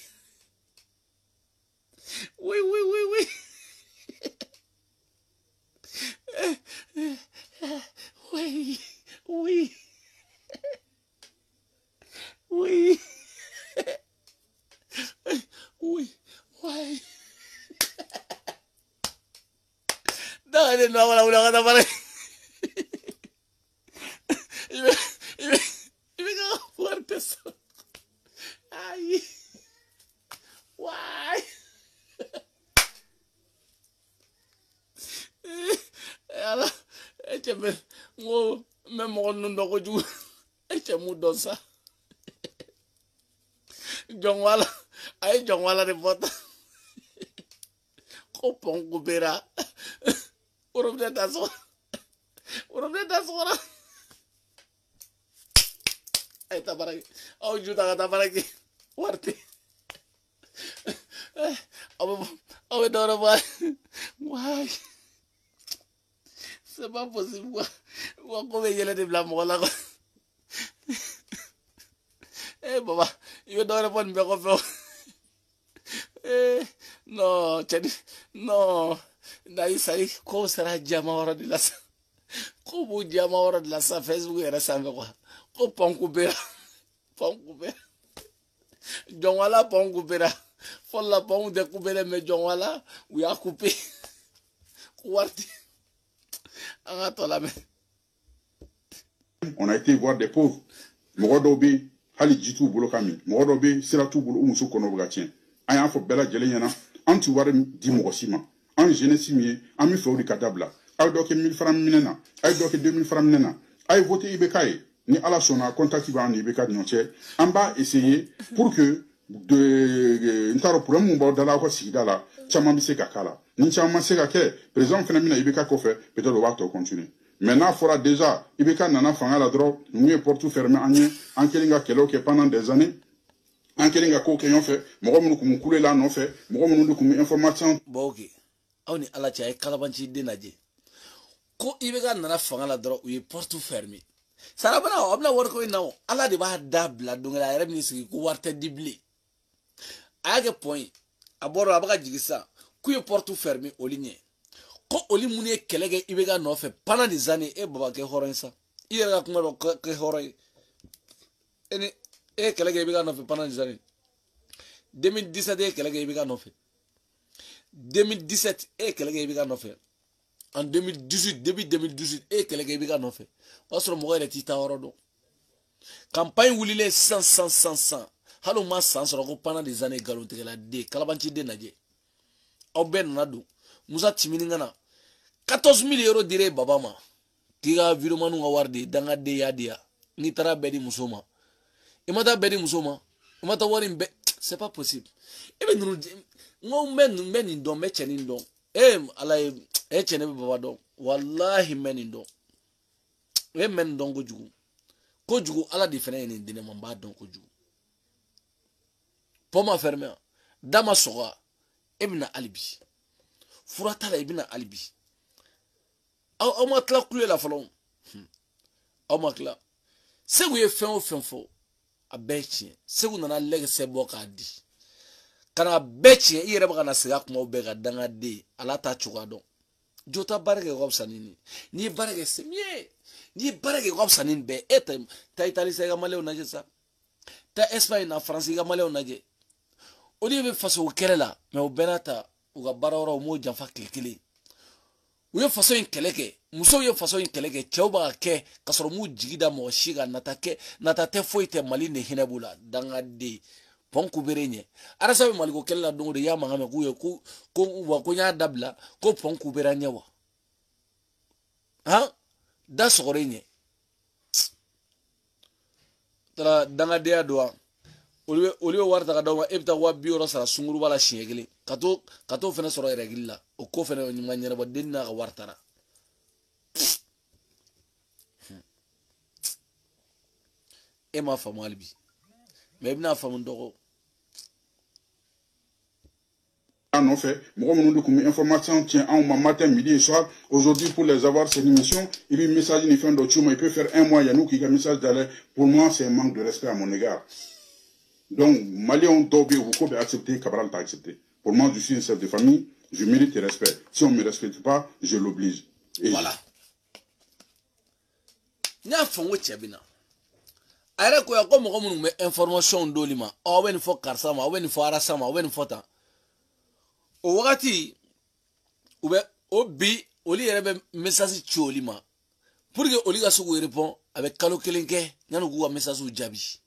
oui oui, oui, oui, oui, oui. Dale, no hago la gata para. Y me cago fuerte eso. Ay, guay. Échame, me mono no go ju. Échame dosa. John Wala de bota. Kopon kubera. Urum de taso. Ay tabaraki. Au juta tabaraki. Warte. Awe dora ba. Why? C'est pas possible quoi. Wa ko be yele de bla mo la ko. Eh baba, yo dora pon be ko fe. No, chedi. No. Dai sai ko sera jama ora de la sa. Ko bu jama ora de la sa Facebook era sa me ko. Ko ponku bera. John Wala ponku bera. Folla ponku de kubere me John Wala, we a coupé. Kuwarti. On a été voir des pauvres. Morodobi, Hali Jitu Bolokami, Morodobi, Siratu Bolo Umusu Konobugatien. Aya fo bela jelena, antu ware di mogosima. An jenesimi, ami fori kadabla. Ay doke 1000 francs minena, ay doke 2000 francs minena. Ay voté Ibekaye, ni ala sona contacti ba ni Ibeka nyonche. On va essayer pour que de ntaro pour un bon dala ko sigidala, chama bi se kakala. Ni chama se kake, président phénomène Ibeka ko fait, peut-être on va continuer. Maintenant, il faudra déjà, Ibeka nana fanga la drogue, nous est porte fermé en kelinga kelo que pendant des années, en kelinga ko keyon fait, mo mo ko kule la non fait, mo mo ko information. Bogi, awni ala cha kalabanchi denaje. Ko Ibeka nana fanga la drogue, oui porte fermé. Sarabana obna worko inawo, ala de ba dabla dungala remni sigi ko warte dibli. Age point, aboro abaga jigisa, ku porte fermé au ligne. Ko oli muni kelege Ibeka no fait pendant des années e baba ke horon sa ira kuma ke horon e kɛlɛ kɛ i bɛ ka nɔfɛ pendant des années 2017 e kɛlɛ kɛ i bɛ ka nɔfɛ 2017 e kɛlɛ kɛ i bɛ ka nɔfɛ en 2018 début 2018 e kɛlɛ kɛ i bɛ ka nɔfɛ o y'a sɔrɔ mɔgɔ yɛrɛ t'i ta yɔrɔ dɔn campagne wulilen sisan hali u ma san sɔrɔ ko pendant des années nkalontigɛla den kalabanci den lajɛ aw bɛɛ nana don Musa Timinikana 14 000 euros diré baba ma k'i ka vidéoman ka wari de dangaden y'a di yan n'i taara bɛɛ di muso ma i ma taa bɛɛ di muso ma i ma taa wari in bɛɛ c'est pas possible i bɛ ninnu n ko n bɛ nin dɔn n bɛ cɛ nin dɔn ala ye cɛ ne bɛ baba dɔn walahi n bɛ nin dɔn n bɛ nin dɔn kojugu ala de fana ye nin di ne ma n b'a dɔn kojugu pont ma fermé da ma sɔgɔ e bɛna hali bi fura t'a la i bɛna hali bi aw ma tila kule la fɔlɔ aw ma tila Segu ye fɛn o fɛn fɔ a bɛɛ ye tiɲɛ Segu nana lɛgɛsɛ bɔ k'a di kana bɛɛ tiɲɛ i yɛrɛ bɛ ka na segin a kumaw bɛɛ ka dangaden ala t'a cogoya dɔn jo ta baara kɛ ka fisa ni nin n'i ye baara kɛ c'est mieux n'i ye baara kɛ ka fisa ni nin bɛɛ e ta Italie sa i ka maliyɛnw lajɛ sa ta Espagne na France i ka maliyɛnw lajɛ o de bɛ faso kɛlɛ la mais o bɛɛ n'a ta u ka baara yɔrɔ u m'o janfa tile kelen u ye faso in kɛlɛ kɛ musow ye faso in kɛlɛ kɛ cɛw b'a kɛ ka sɔrɔ m'u jigi da mɔgɔ si kan nata tɛ foyi tɛ Mali ni hinɛ b'u la dangaden pɔn kubere ɲɛ arasa bɛ Maliko kɛlɛ la don o don i y'a mankan mɛn k'u ye ko n y'a dabila ko pɔn kubera ɲɛ wa han da sɔgɔrɛ ɲɛ tara dangadenya don wa olu ye wari ta ka d'aw ma e bɛ taa 200 sara sunguruba la siɲɛ kelen ka t'o fana sɔrɔ yɛrɛgili la o ko fana ɲuman ɲɛnabɔ den n'a ka wari tara e m'a faamu hali bi mais i bɛna faamu dɔgɔ en fait, moi, mon information tient en matin, midi et soir. Aujourd'hui, pour les avoir, c'est une mission. Il y a un message, il fait un document, il peut faire un mois, il y a nous qui a un message d'aller. Pour moi, c'est un manque de respect à mon égard. Donc, Maliens Dobé, vous pouvez accepter, Cabral t'a accepté. Pour moi, je suis un chef de famille, je mérite le respect. Si on ne me respecte pas, je l'oblige. Voilà. Nya fongo tchebina. Ayre ko ya ko mo ko me information dolima. O wen fo karsa ma, o wen fo arasa ma, o wen fo ta. O wakati ube obi oli yere be message choli ma. Pour que oli ga sugu répond avec kalo kelenke, nyanu ku message u jabi.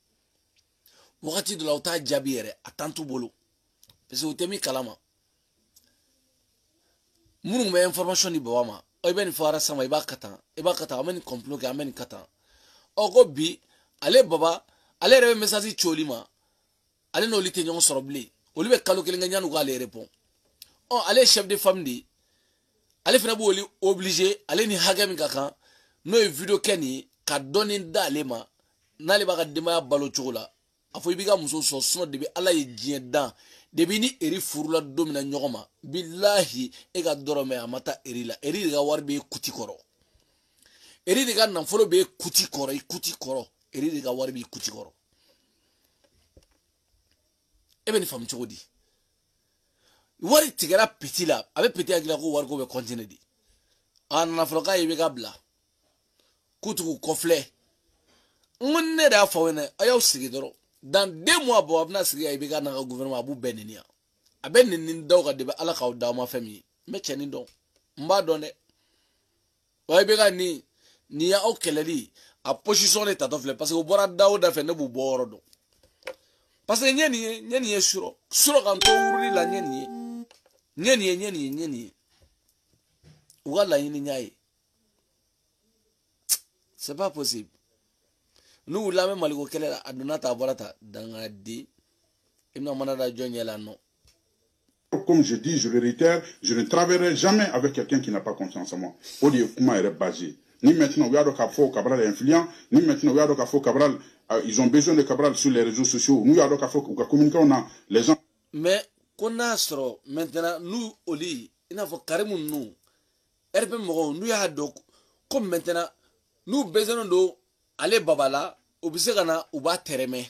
Wakati de la uta jabi yere atantu bolo. Parce que utemi kalama. Munu me information ni bawama. O ben fo arasa ma iba kata amen complot ke amen kata. O go bi ale baba ale rebe message choli ma. Ale no lite nyon soroble. Oli be kalo kelenga nyanu ku ale répond. Oh, allez chef de famille, allez faire bo obligé, allez ni hagam kaka, no vidéo keni ka donner dalema, n'allez pas demander balo chola. Afo ibiga muso so sono debi ala ye dien dan, debi ni eri furula domina nyogoma, billahi e ga dorome amata eri la, eri ga warbe kuti koro. Eri ga nanfolo be kuti koro, eri ga warbe kuti koro. Ebe ni fam chogodi. Wari tigera petit la avec petit agila ko war ko be continuer di an afroka yibe gabla kutu kofle ngonne da fawene ayaw sigi doro dans 2 mois bo abna sigi yibe ga na gouvernement abu benenia aben nin daw ga de ala ka daw ma fami me cheni don mba donne way be ga ni ya okeleli a position de tatofle parce que bora daw da fe ne bu boro do parce que nyeni ye suro kan to wuri la nyeni wala yini nyaye c'est pas possible nous la même Maliko kele aduna ta bolata danga di imna manada jonyela non. Comme je dis, je le réitère, je ne travaillerai jamais avec quelqu'un qui n'a pas confiance en moi. Au lieu comment il est basé. Ni maintenant, we are Kafo Cabral est influent, ni maintenant, we are Kafo Cabral, ils ont besoin de Cabral sur les réseaux sociaux. Nous, we are Kafo communiquer, on a les gens. Mais qu'on a maintenant, nous, Oli, il n'a pas carrément nous. RP Moron, nous, y a donc, comme maintenant, nous, besoin de aller Babala, ou Bissegana, ou Ba Tereme,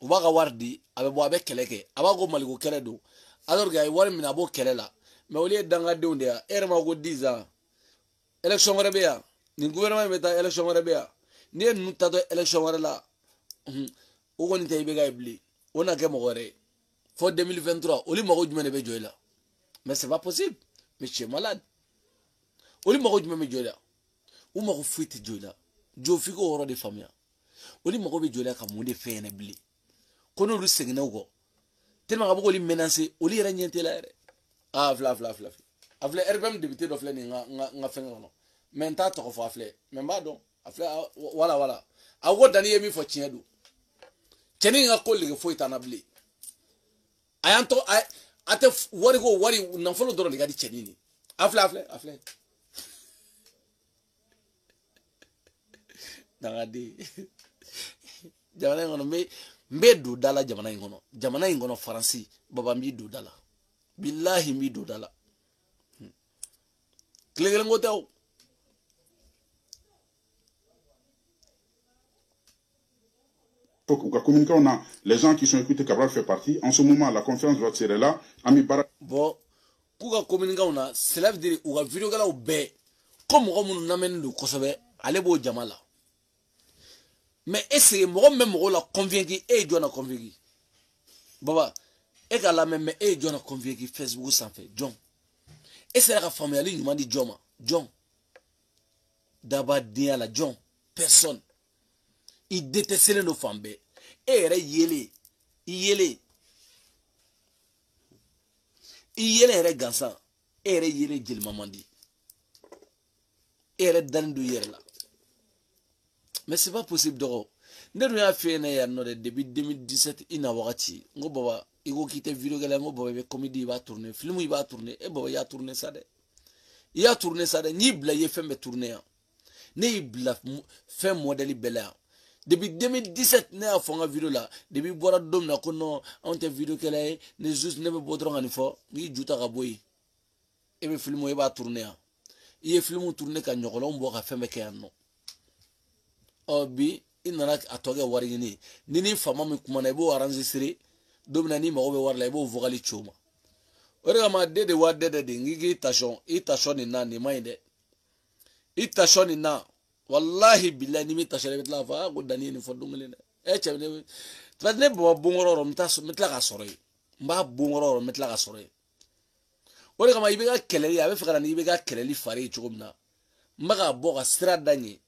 ou Baga Wardi, avec Keleke, Abago Maliko Keledo. Alors que wari mina bo kelela mais au lieu danga de onde erma go 10 ans élection rebea ni gouvernement meta élection rebea ni nu ta do élection la o koni tay be ga ibli ona ke mo gore for 2023 oli mago jumene be joyla mais c'est pas possible mais tu es malade oli mago jumene be joyla ou mago fuite joyla jo fi ko woro de famia oli mago be joyla ka mo de fe ne bli kono lu segna go tellement ka bogoli menacer oli era nyente la ere fla afle erbem débuté do fle ni nga fenga no men ta to fo afle men ba don afle wala awo dani yemi fo chiedu cheni nga ko le fo itana bli ayanto ate wari na folo doro ligadi cheni ni afle dangadi jamana ngono mbe do dala jamana ngono faransi baba mbi do dala billahi mbi do dala klegel ngotaw communiquer, on a les gens qui sont écoutés, Cabral fait partie. En ce moment, la conférence doit être là. Ami Barak. Bon, kuka communiquer, on a, cela veut dire, ou a vidéo gala ou bé, comme on n'amène le Kosovo, allez beau Jamala. Mais est-ce que moi même on l'a convaincu et John a convaincu. Baba, et qu'à la même et John a convaincu Facebook sans fait John. Et c'est la famille il m'a dit John. D'abord dia la John, personne. Il détestait nos femmes. Et il yele est gansan. Et il yele gil mamandi. Et il dan du yer là. Mais c'est pas possible d'or. Nous avons fait depuis 2017 ina wakati. Ngo baba igo kite vidéo gala ngo baba comédie va tourner, film il va tourner et baba ya tourner ça de. Il a tourné ça de ni bla ye fait me tourner. Ni bla fait modèle bela. Depuis 2017 ne a fait une vidéo là. Depuis boire d'homme na kono on te vidéo qu'elle est ne juste ne me bodron en fo ni juta gaboy. Et me film il va tourner. Il film tourner quand nyokolo on boit fait me kayano. Obi inana atoge waringini nini fama mi kuma na ibo enregistrer domina ni mago be warla ibo vogali choma orega ma dede wa dede ngigi itation ni na ni mainde itation ni na wallahi billahi ni mi tashale betla fa go dani ni fodungule ne chebne tradne bo bongoro mitla ka sore mba bongoro mitla ka sore orega ma ibega keleli abe fikara ni ibega keleli fari chogomna mbaga boga stra dani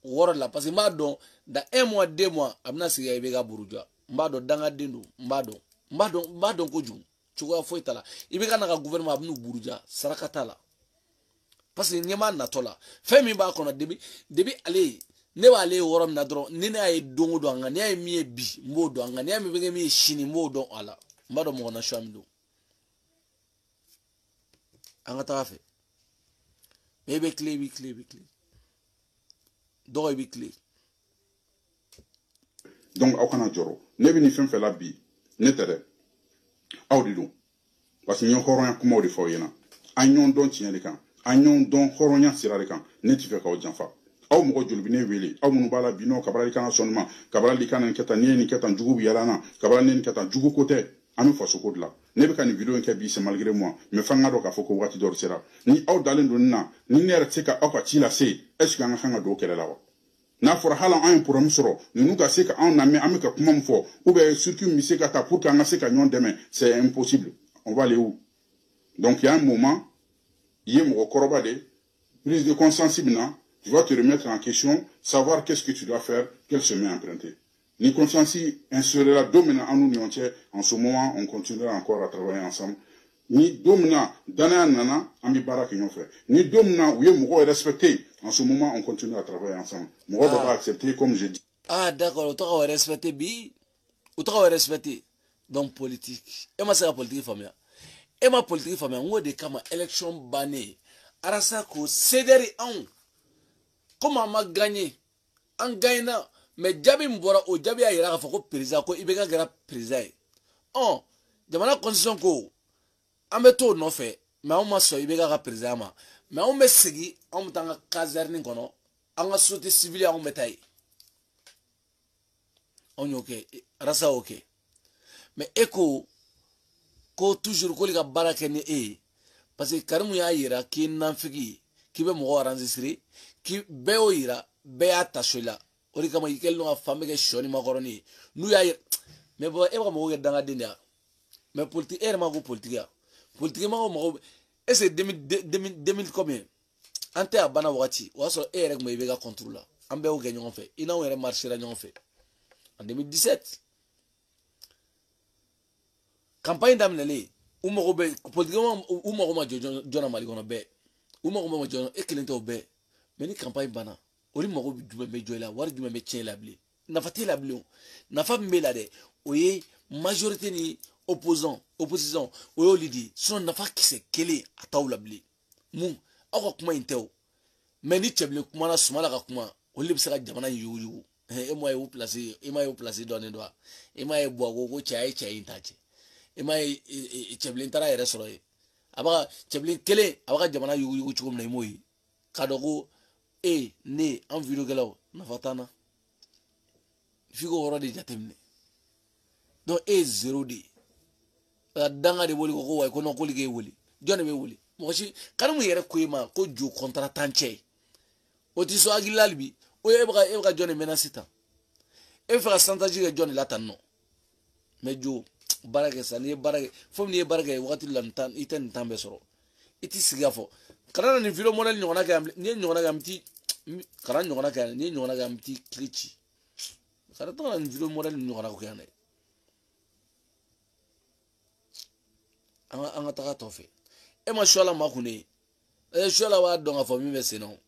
woro la parce que mbado da 1 mois 2 mois amna siga ibega buruja mbado danga dindu mbado ko jum chugo fo itala ibega na gouvernement abnu buruja sarakatala parce que nyema na tola femi ba kono debi ale ne ba ale woro na dro ni na ay dongo do anga ni ay mi bi mbodo anga ni ay mi bege mi shini mbodo ala mbado mo na shamdo anga tafe bebe clé donc aukana joro ne bi ni fem fe la bi ne tere awdidu parce que nyon horonya kuma odi fo yena anyon don tinyali kan anyon don horonya sirali kan ne ti fe ka o janfa aw mo jolbi ne wele aw munu bala bino kabral kan sonma kabral kan keta ni keta jugu yalana kabral ni keta jugu kote ami fo so kodla ne be kan vidéo nke bi c'est malgré moi me fanga do ka fo ko wati dor sera ni aw dalen do na ni ne retseka akwa tila se est ce que nga hanga do kele lawo na fora hala an pour musoro ni nuka se ka an na me amika kuma mfo ou be surtout mi se ka ta pour ka nga se ka nyon demain c'est impossible on va aller où donc il y a un moment yé mo koroba de prise de conscience bina tu vas te remettre en question savoir qu'est-ce que tu dois faire quel chemin emprunter ni conscience insérera domina en union entière en ce moment on continuera encore à travailler ensemble ni domina dana nana ami baraka nyon fait ni domina ou yé mo respecter en ce moment on continue à travailler ensemble moi va accepter comme je dis d'accord autant respecter bi autant respecter donc politique et ma c'est la politique famille et ma politique famille on de kama élection banné arasa ko cédéri on comment ma gagné en gagnant mais jabi mbora o jabi ya ira fa ko président ko ibeka gara président on jamana constitution ko ameto no fait mais on ma so ibeka ga président ma mais on me segi on tanga caserne kono anga société civile on metay on ok arasa ok mais eko ko toujours ko liga baraka ni parce que karimu ya yira ki nanfigi ki be mo enregistrer ki be o yira be attaché là ori kama ikel no afambe ke shoni makoroni nu ya mais bo e ba mo ke danga dinda mais politique er ma go politique ma go et c'est 2000 combien ante abana wakati waso e rek mo ibe ga contrôle ambe o gagnon fait ina were marcher la nyon fait en 2017 campagne d'amnele umo be politiquement umo ma jona mali kono be umo ma jona e kelento be mais ni campagne bana ori mo be be joila war juma me tien labli na fati labli na fa mbela de oye majorité ni opposition oyo lidi son na fa kise kele ataw labli mun ako kuma intew mais ni cheble kuma na sumala ka kuma oli bi saka jamana yuyu e mo ay place donné doa e ma e boago ko chai intache e ma e cheble ntara ere soro e aba cheble kele aba jamana yuyu chugum na moyi kadogo e ne en video gelaw na fatana figo horo de jatemne donc e 0D danga de boli ko way ko non ko ligay woli jone be woli mo ci kanamu yere koyma ko ju contrat tanche o ti so agilalbi o e ba jone menasita e fa santaji ga jone latanno mais ju barake sani barake fom ni barake wakati lantan iten tambe soro iti sigafo kana ni video model nyona ga ni nyona ga mti kana nyona ga ni nyona ga mti klichi kana to ni video model nyona ko yana anga taka tofe e ma shola makune e shola wa donga fo mi meseno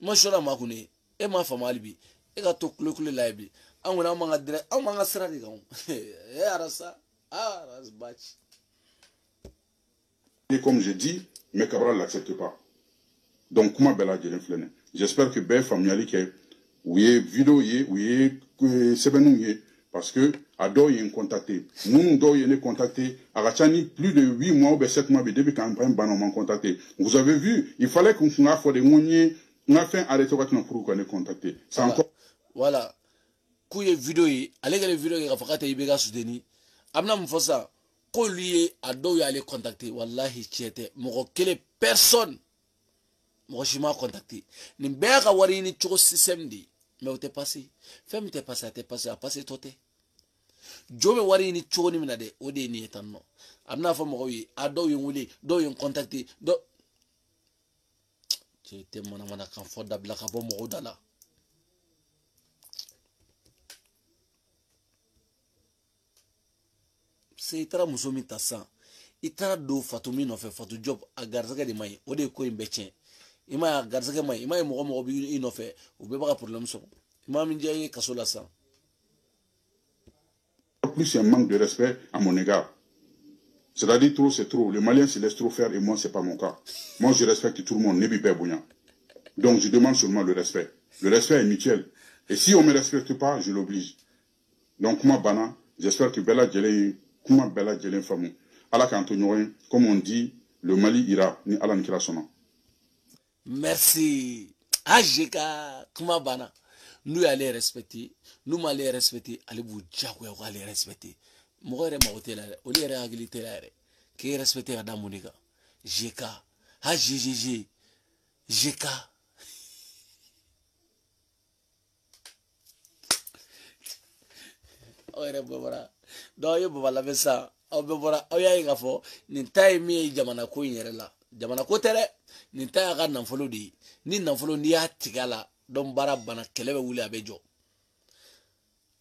ma shola makune e ma fa malibi e ga to klokule laibi angona manga dire amanga sira de gon e arasa aras bach. Et comme je dis, mais Cabral l'accepte pas. Donc comment bela jelen flene. J'espère que be familiali ke oui vidéo ye oui sebenu ye parce que ado yen contacté nous do yen contacté agachani plus de 8 mois ou 7 mois depuis campagne banon contacté. Vous avez vu, il fallait qu'on a fait des mouniers, on a fait arrêter pour qu'on ait contacté. C'est encore voilà. Kouye vidéo yi ale gele vidéo yi gafakata ibega souteni amna mfosa ko lui ado ya aller contacter wallahi tiete moko kele personne moko shima contacter ni beka wari ni choko système di mais o te passé femme te passé a passé toté jobe wari ni choko ni minade o de ni etanno amna fa moko yi ado yi wuli do yi contacter do tiete mana kan foda bla ka bo moko dala c'est itra musomi tassa itra do fatumi no fe fatu job a garzaka de mai o de ko imbe chen ima garzaka mai ima mo bi no fe o be ba problème so ima min jaye kasola sa plus un manque de respect à mon égard. C'est-à-dire trop c'est trop. Le Malien se laisse trop faire et moi c'est pas mon cas. Moi je respecte tout le monde, ne pas bouillant. Donc je demande seulement le respect. Le respect est mutuel. Et si on me respecte pas, je l'oblige. Donc moi bana, j'espère que Bella Djele Kuma Bella Djelen Famou. Allah Kantonyoen, comme on dit, le Mali ira, ni Allah Nkira Sona. Merci. Ajeka, Kuma Bana. Nous allons respecter, nous allons respecter, allez vous dire qu'on va les respecter. Moi, je vais m'arrêter là, on est réhabilité là, qui est respecté à Damonika. Jeka, AGGG, Jeka. Oye, bobara. Donc, yo bobala besa. O bobara, oya iga fo. Nintai mi jamana ko yere la. Jamana ko tere. Nintai aga nanfolo di. Ni nanfolo ni ya tigala. Don bara bana kelebe wuli abejo.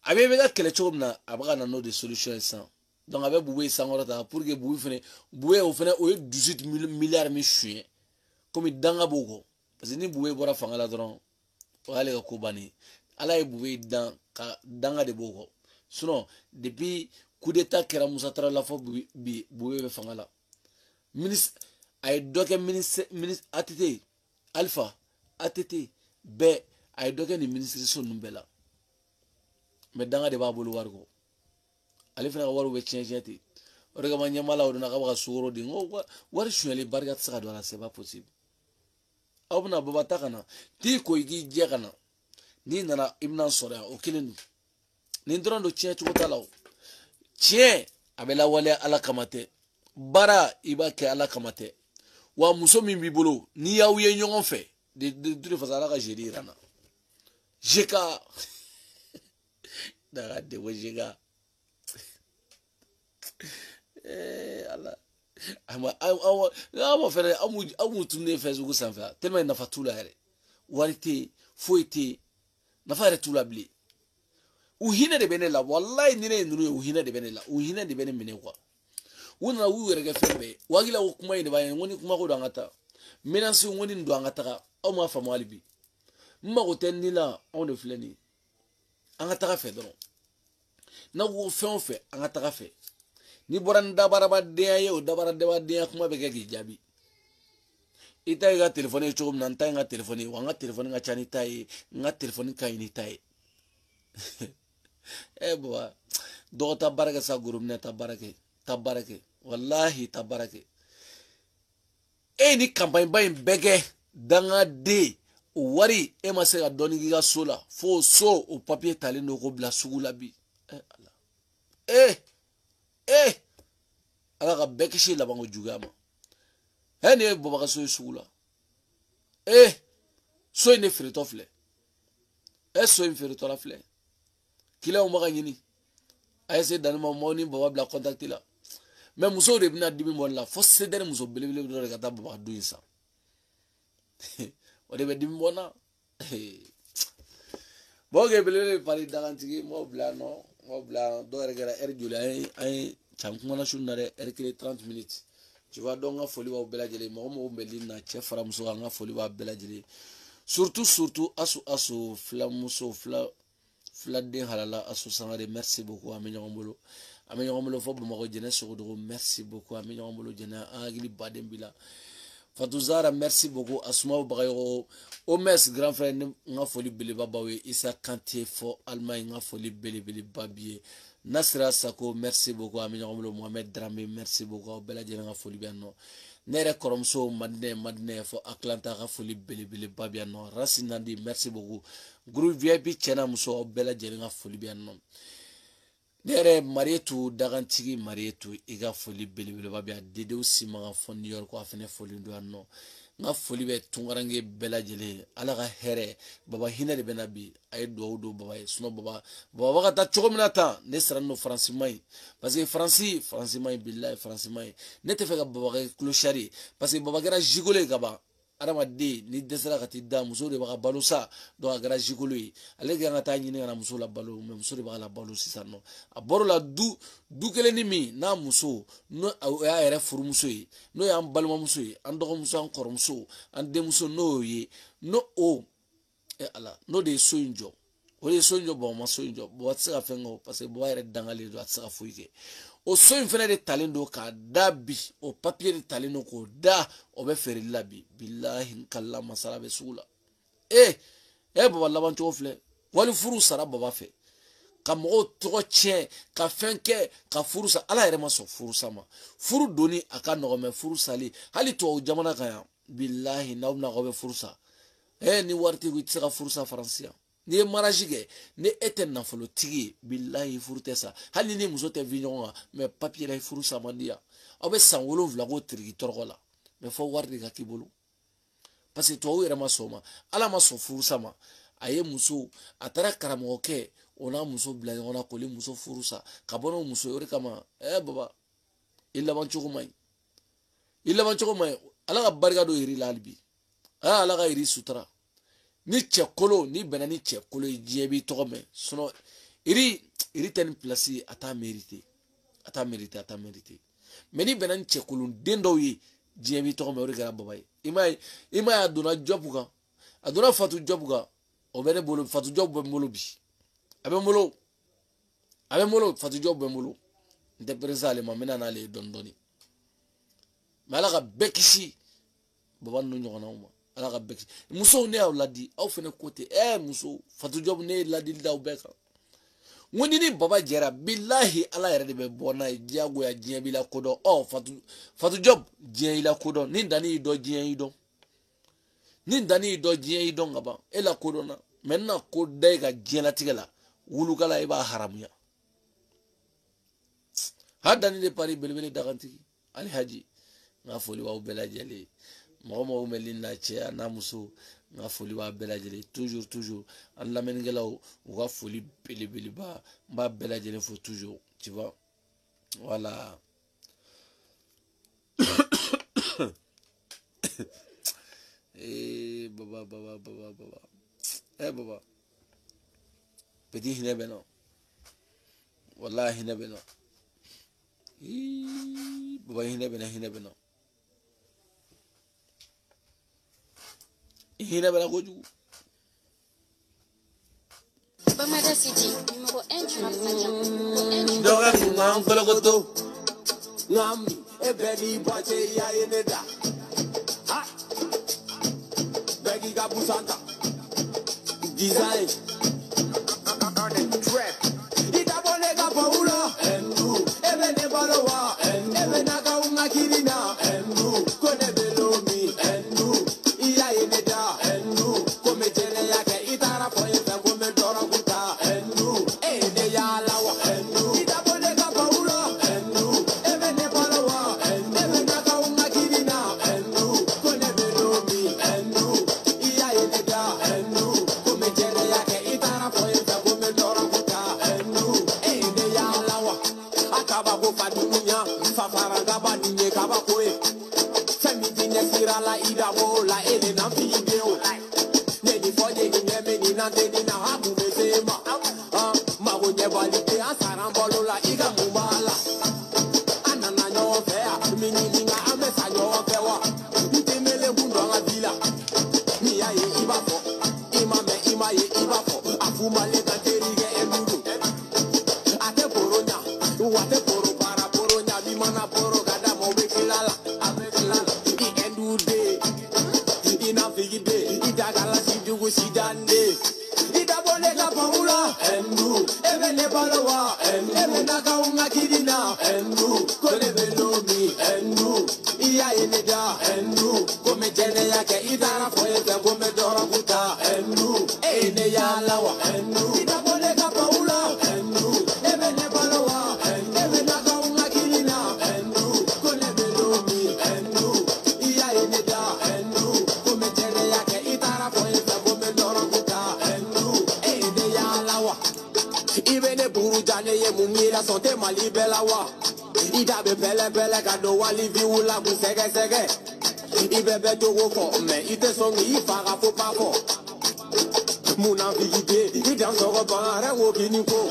Abe bega kele chomna abaga na no de solution sans. Donc abe boué sangorata pour que boué fene boué o fene o 18 milliards mi chien. Comme danga bogo. Parce que ni boué bora fangala dron. O ale ko bani. Ala e boué danga de bogo. Sinon, depuis coup d'état qui a Moussa la fois boué fangala. Ministre, ay doke ministre ATT, Alpha, ATT, B, ay doke ni ministre son numbela. Mais dans des babou wargo. Allez faire avoir ou changer. Regarde nyamala ou na kawa suro dingo. War choueli bargat sa dola c'est pas possible. Abuna babata kana. Ti ko igi jekana. Ni nana imnan sora o kilin. Ni ndron do tien tu kotalaw. Tien abela wale ala kamate. Bara iba ke ala kamate. Wa muso min bibolo ni yaw ye nyongon fe. De toute façon ala ka gérer rana. Jeka daga de wajega Allah ama fere amu tunne Facebook sanfa tellement na fatula yare warite foite na fare tula bli uhina de benela wallahi nine nuru uhina de benela uhina de benemene kwa wona wu werege fembe wagila ko kuma ine baye ngoni kuma ko dangata menansi ngoni ndo angata o ma fa malibi mma ko tenila on de fleni angata ka fe don na wo fe angata ka fe ni boran dabara ba de aye o dabara de ba de kuma be ke jabi ita ga telefone chom nan ta nga telefone wa nga telefone nga chani tai nga telefone ka ini tai boa do ta baraka sa gurum ne ta barake wallahi ta barake ni campagne bayin bege danga de wari ma se ga doni giga sola fo so o papier tali no ko bla sugula bi Allah ala ka bekishi la bango jugama ne baba so sugula so ne frito fle so in frito la fle kila o maga nyini ayese dan ma moni baba bla contact la mais muso de bina dibi mon la fo se der muso bele do ka ta baba do isa o de be dibi mona boge bele pari dalantigi mo bla do regara jula ay cham kuma shunare 30 minutes tu vois donc nga foli wa bela jele mo melina che fara muso nga foli wa bela jele surtout asu flamuso fladde halala asu sangare merci beaucoup amenyongolo fo bo mako jene sogodo merci beaucoup amenyongolo jena agili badembila Fatouzara merci beaucoup asuma bagayo Omes grand frère nga foli bele babawe Isa Kanté fo Allemagne nga foli bele babie Nasra Sako merci beaucoup amenyongolo Mohamed Dramé merci beaucoup bela jena nga foli biano Nere Koromso Madne fo Atlanta nga foli bele babiano Rasinandi merci beaucoup groupe VIP chena muso bela jena nga foli biano Nere Marietu dagantigi Marietu iga foli bele babia dede aussi ma fo New York ko afene foli ndo anno nga foli be tungarange bela jele ala ga here baba hina de benabi ay do baba suno baba ka ta chogomina ta ne sarano France mai parce que France mai billahi France mai ne te fe ga baba ga clochari parce que baba gara jigole gaba adama de ni desera ka ti da muso de baka balo sa do gara jigolo yi ale ga ngata nyini na muso la balo me muso de baka la balo sisano aboro la du kele ni mi na muso no ya ere furu muso yi no ya balma muso yi andogo muso an kor muso an de muso no yi no o ala no de soinjo o de soinjo bo ma soinjo bo tsa fengo parce que bo ere dangali do tsa fuike o soin fene de talendo ka dabi o papier de talendo ko da o be feri labi billahi kala masala be sula baba laban to fle wali furu sara baba fe ka mo to che ka fenke ka furu sa ala ere ma so furu sama furu doni aka no me furu sali hali to jamana ka billahi na go be furu sa ni warti ku tsaka furu sa francia ni marajige ni eten na folo tigi billahi furtesa hali ni muso te vignonga mais papier la furu samandia obe sanwolo vlago trigi torgola mais fo wardi ka kibulu parce que to ira masoma ala maso furu sama aye muso atara karamo ke ona muso bla ona ko le muso furu sa kabono muso yori kama baba illa banchugo mai ala ga barga do iri lalbi ala ga iri sutra ni chekolo ni benani chekolo jebi togome sono iri ten place ata mérité mais ni benani chekolo dendo yi jebi togome ori gara babay imay aduna jobuga aduna fatu jobuga obere bolo fatu job bolo bi abe molo fatu job bolo de presale mamena na le dondoni malaga bekisi baba no nyona uma ala ka bek muso ne awladi aw fene côté muso fatu job ne ladi daw beka woni ni baba jera billahi ala yare de be bona jago ya jebi la kodo fatu job jeyi la kodo ni dani do jeyi do ngaba ela kodo na menna ko dai ga jela tigala wulu kala iba haramuya hadani de pari belbele dagantiki ali haji nga foli wa bela jeli mo melina che na muso nga foli b'a bɛɛ lajɛlen toujours an lamɛnnikɛlaw u ka foli belebeleba n b'a bɛɛ lajɛlen fo toujours tu vois voilà baba baba petit hinɛ bɛ na wallahi hinɛ bɛ na baba hinɛ bɛ na hinɛ bɛ na kojugu. Bamada City, numéro 1 du rap Madian. Doga kunga ngologoto. Ngami ebedi bache ya yeneda. Ha. Begi gabusanta. Design. Trap. Ida bolega paula. Endu. Ebene balowa. Ebena ka unga kirina. Endu. Kone belomi. Endu. Iya yeneda. Endu. Kome jene yake itara poye kome dora kuta. Endu. Ene ya lawa. Endu. Ida bolega paula. Endu. Ebene balowa. Ebena ka unga kirina. Endu. Kone belomi. Endu. Iya yeneda. Endu. Kome jene yake itara poye kome dora kuta. Endu. Ene ya lawa. Akaba go fadunya. Fafara gaba ninye kaba koe. Femidine sirala ida wola ele na video. Nedi foje ni neme ni na teni na habu mesema. Mago nyebalite asarambolo la iga mumala. Anana nyofea minyilinga amesa nyofewa. Itemele bundo nga vila. Miya ye ibafo. Imame imaye ibafo. Afuma le kanterige endudu. Ate poronya. Wate poro para poronya. Bimana poro gada mo wekilala. I endude. Ina figide. Idagala sidugu sidande. Idabolega paula. Endu. Ebele balowa. Ebele naka unga kirina. Endu. Kone belomi. Endu. Iya eneda. Endu. Kome jene yake idara foyete kome dora kuta. Endu. Ene ya lawa. Endu. Idabolega paula. Endu. Ebele balowa. Ebele naka unga kirina. Endu. Kone belomi. Endu. Iya eneda. Endu. Kome jene yake idara foyete kome dora kuta. Endu. Ene ya lawa. Ibene buru jane ye mumira sonte mali belawa. Ida be pele kado wali vi ula ku sege. Ibe be togo fo me ite songi ifara fo pa fo. Muna vigide ida soro bare wo biniko.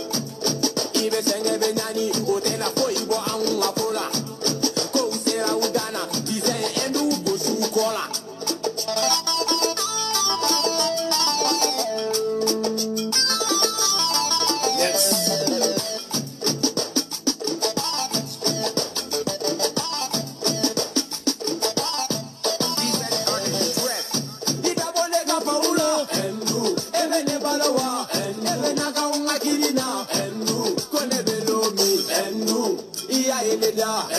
Ibe senge be nyani otena fo ibo anwa fola. Ko usera udana design endu go su kola.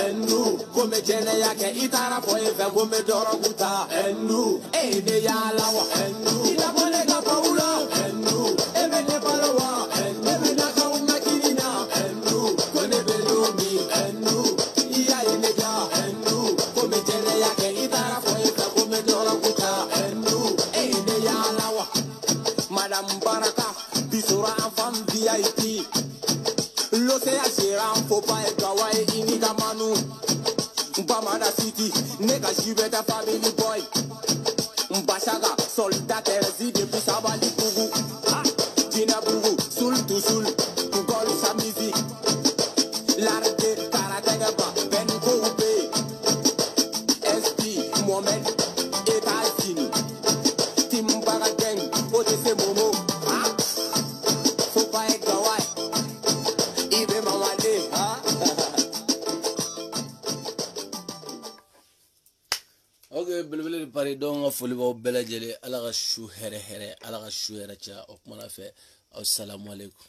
Endu, come jene yake itara foye fe come dora kuta. Endu, ene ya lawa. Endu, ida bolega paula. Endu, ebene balowa. Ebene naka unga kirina. Endu, kone belomi. Endu, iya ene ja. Endu, come jene yake itara foye fe come dora kuta. Endu, ene ya lawa. Madam Baraka, bisura enfant VIP. L'océan Shiram, faut pas être kawaii, iniga manu. Bamada City, nega jibeta family boy. Mbashaga, soldat terzi depuis Sabali Bougou. Dina Bougou, soul to soul, gol sa musique. L'arrêté, karatega, ben koube. SP, Mohamed, États-Unis. Tim Bagateng, OTC Momo. Faut pas être kawaii. Ok, belebele pari donc foli b'aw bɛɛ lajɛlen ala ka su hɛrɛ ala ka su hɛrɛ caya o kuma na fɛ assalamu alaikum.